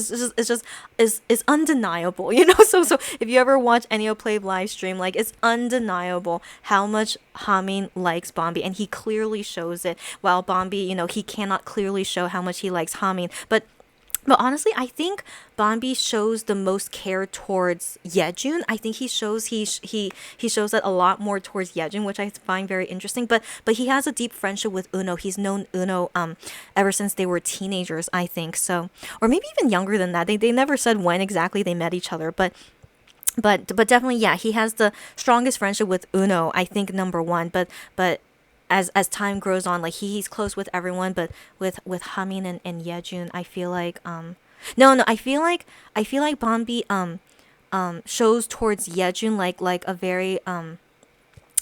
undeniable, you know. So if you ever watch any Play live stream, like, it's undeniable how much Hamin likes Bambi, and he clearly shows it. While Bambi, you know, he cannot clearly show how much he likes Hamin, but honestly, I think Bambi shows the most care towards Yejun. I think he shows that a lot more towards Yejun, which I find very interesting. But he has a deep friendship with Uno. He's known Uno ever since they were teenagers, I think. So, or maybe even younger than that. They never said when exactly they met each other, but definitely, yeah, he has the strongest friendship with Uno, I think, number one. But as time grows on, like, he's close with everyone, but with Hamin and Yejun, I feel like no, I feel like Bambi shows towards Yejun like a very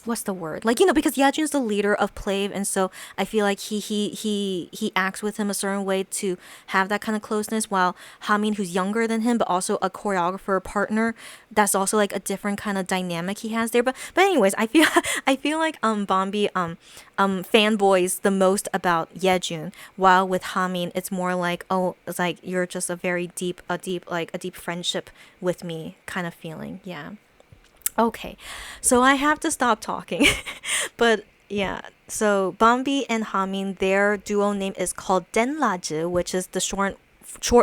what's the word, like, you know, because Yajun's the leader of Plave, and so I feel like he acts with him a certain way to have that kind of closeness, while Hamin, who's younger than him but also a choreographer partner, that's also like a different kind of dynamic he has there. But anyways, I feel like Bambi fanboys the most about Yejun, while with Hamin it's more like, oh, it's like, you're just a very deep friendship with me kind of feeling. Yeah. Okay, so I have to stop talking. But yeah, so Bambi and Hamin, their duo name is called Denlaju, which is the short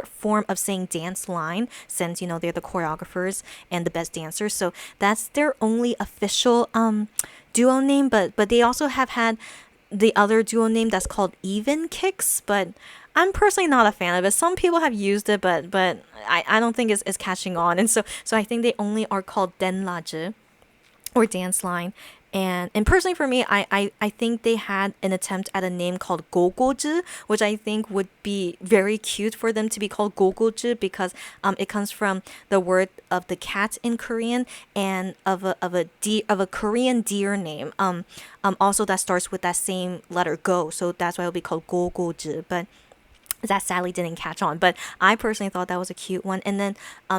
form of saying dance line, since, you know, they're the choreographers and the best dancers. So that's their only official duo name, but they also have had the other duo name that's called Even Kicks, but I'm personally not a fan of it. Some people have used it, but I don't think it's catching on, and so I think they only are called Denlaji or Dance Line. And personally for me, I think they had an attempt at a name called Gogoju, which I think would be very cute for them to be called Gogoju because it comes from the word of the cat in Korean and of a Korean deer name also that starts with that same letter go, so that's why it'll be called Gogoju. But that sadly didn't catch on, but I personally thought that was a cute one. And then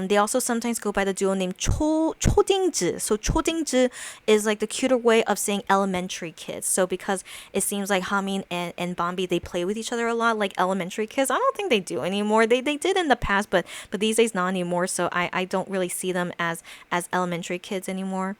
they also sometimes go by the duo name 초딩즈. So 초딩즈 is like the cuter way of saying elementary kids. So because it seems like Hamin and Bambi, they play with each other a lot like elementary kids. I don't think they do anymore. They did in the past, but these days not anymore. So I don't really see them as elementary kids anymore.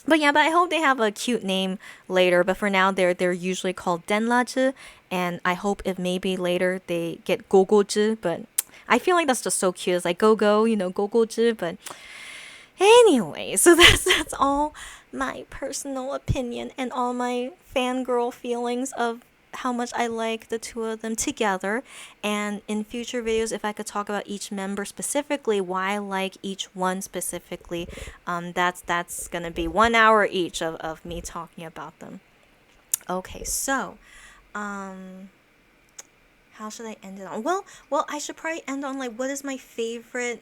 But yeah, but I hope they have a cute name later. But for now, they're usually called Denlaji, and I hope if maybe later they get Gogoji. But I feel like that's just so cute. It's like go go, Gogoji. But anyway, so that's all my personal opinion and all my fangirl feelings of how much I like the two of them together. And in future videos, if I could talk about each member specifically, why I like each one specifically, that's gonna be 1 hour each of me talking about them. Okay, so how should I end it on? Well, I should probably end on like what is my favorite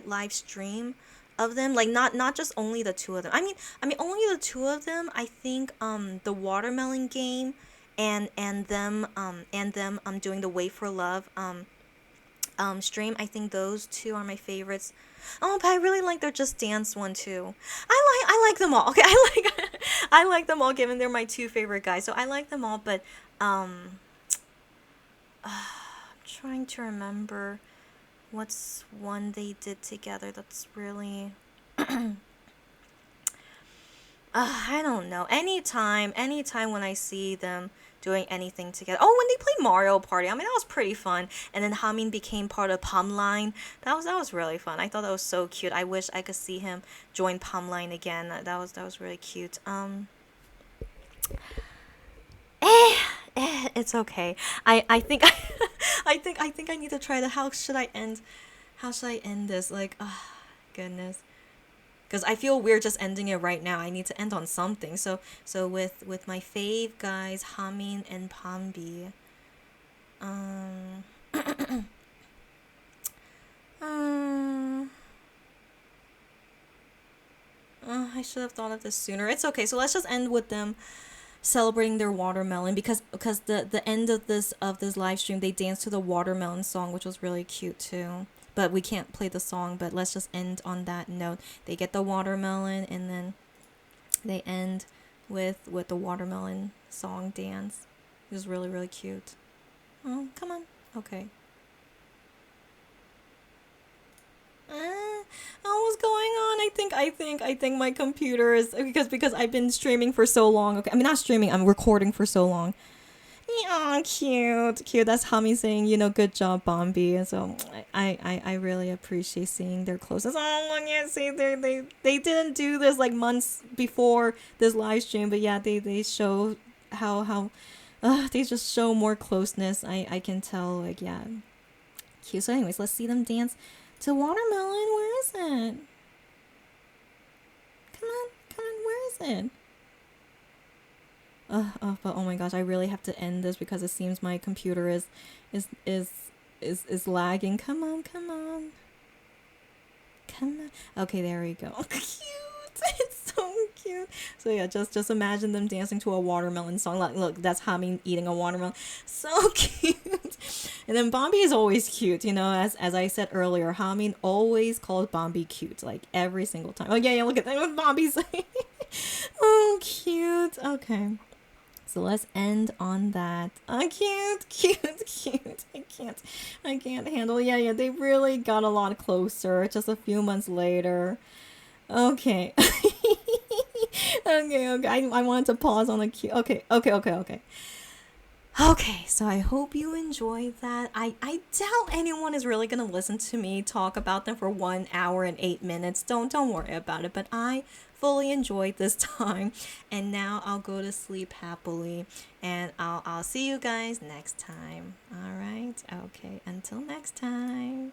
live stream of them. Like not just only the two of them. I mean only the two of them. I think the watermelon game and them doing the Wait for Love stream. I think those two are my favorites. Oh, but I really like their Just Dance one too. I like them all. Okay, I like I like them all given they're my two favorite guys. So I like them all, but I'm trying to remember what's one they did together that's really I don't know. Anytime when I see them doing anything together. Oh, when they play Mario Party. I mean, that was pretty fun. And then Hamin became part of Pumline. That was really fun. I thought that was so cute. I wish I could see him join Pumline again. That was really cute. It's okay. I think I need to try the how should I end this? Like, oh, goodness. Because I feel weird just ending it right now. I need to end on something. So with my fave guys, Hamin and Bambi. Um, um, I should have thought of this sooner. It's okay. So let's just end with them celebrating their watermelon because the end of this live stream they danced to the watermelon song, which was really cute too. But we can't play the song, but let's just end on that note. They get the watermelon and then they end with the watermelon song dance. It was really, really cute. Oh, come on. Okay. What's going on? I think my computer is because I've been streaming for so long. Okay, I mean not streaming. I'm recording for so long. Yeah, cute. That's Hami saying, good job, Bambi. And so I really appreciate seeing their closeness. Oh, look, yeah, see, they didn't do this like months before this live stream, but yeah, they show how they just show more closeness. I can tell, like, yeah, cute. So anyways, let's see them dance to Watermelon. Where is it? Come on, where is it? But oh my gosh, I really have to end this because it seems my computer is lagging. Come on. Okay, there we go. Cute. It's so cute. So yeah, just imagine them dancing to a watermelon song. Look, that's Hamin eating a watermelon. So cute. And then Bambi is always cute, as I said earlier, Hamin always calls Bambi cute, like every single time. Oh yeah, look at that, what Bambi's saying. Oh, cute. Okay. So let's end on that. Oh, cute. I can't handle. Yeah, they really got a lot closer just a few months later. Okay. Okay. I wanted to pause on the cute. Okay. Okay, so I hope you enjoyed that. I doubt anyone is really gonna listen to me talk about them for 1 hour and 8 minutes. Don't worry about it. But I fully enjoyed this time, and now I'll go to sleep happily. And I'll see you guys next time. All right. Okay. Until next time.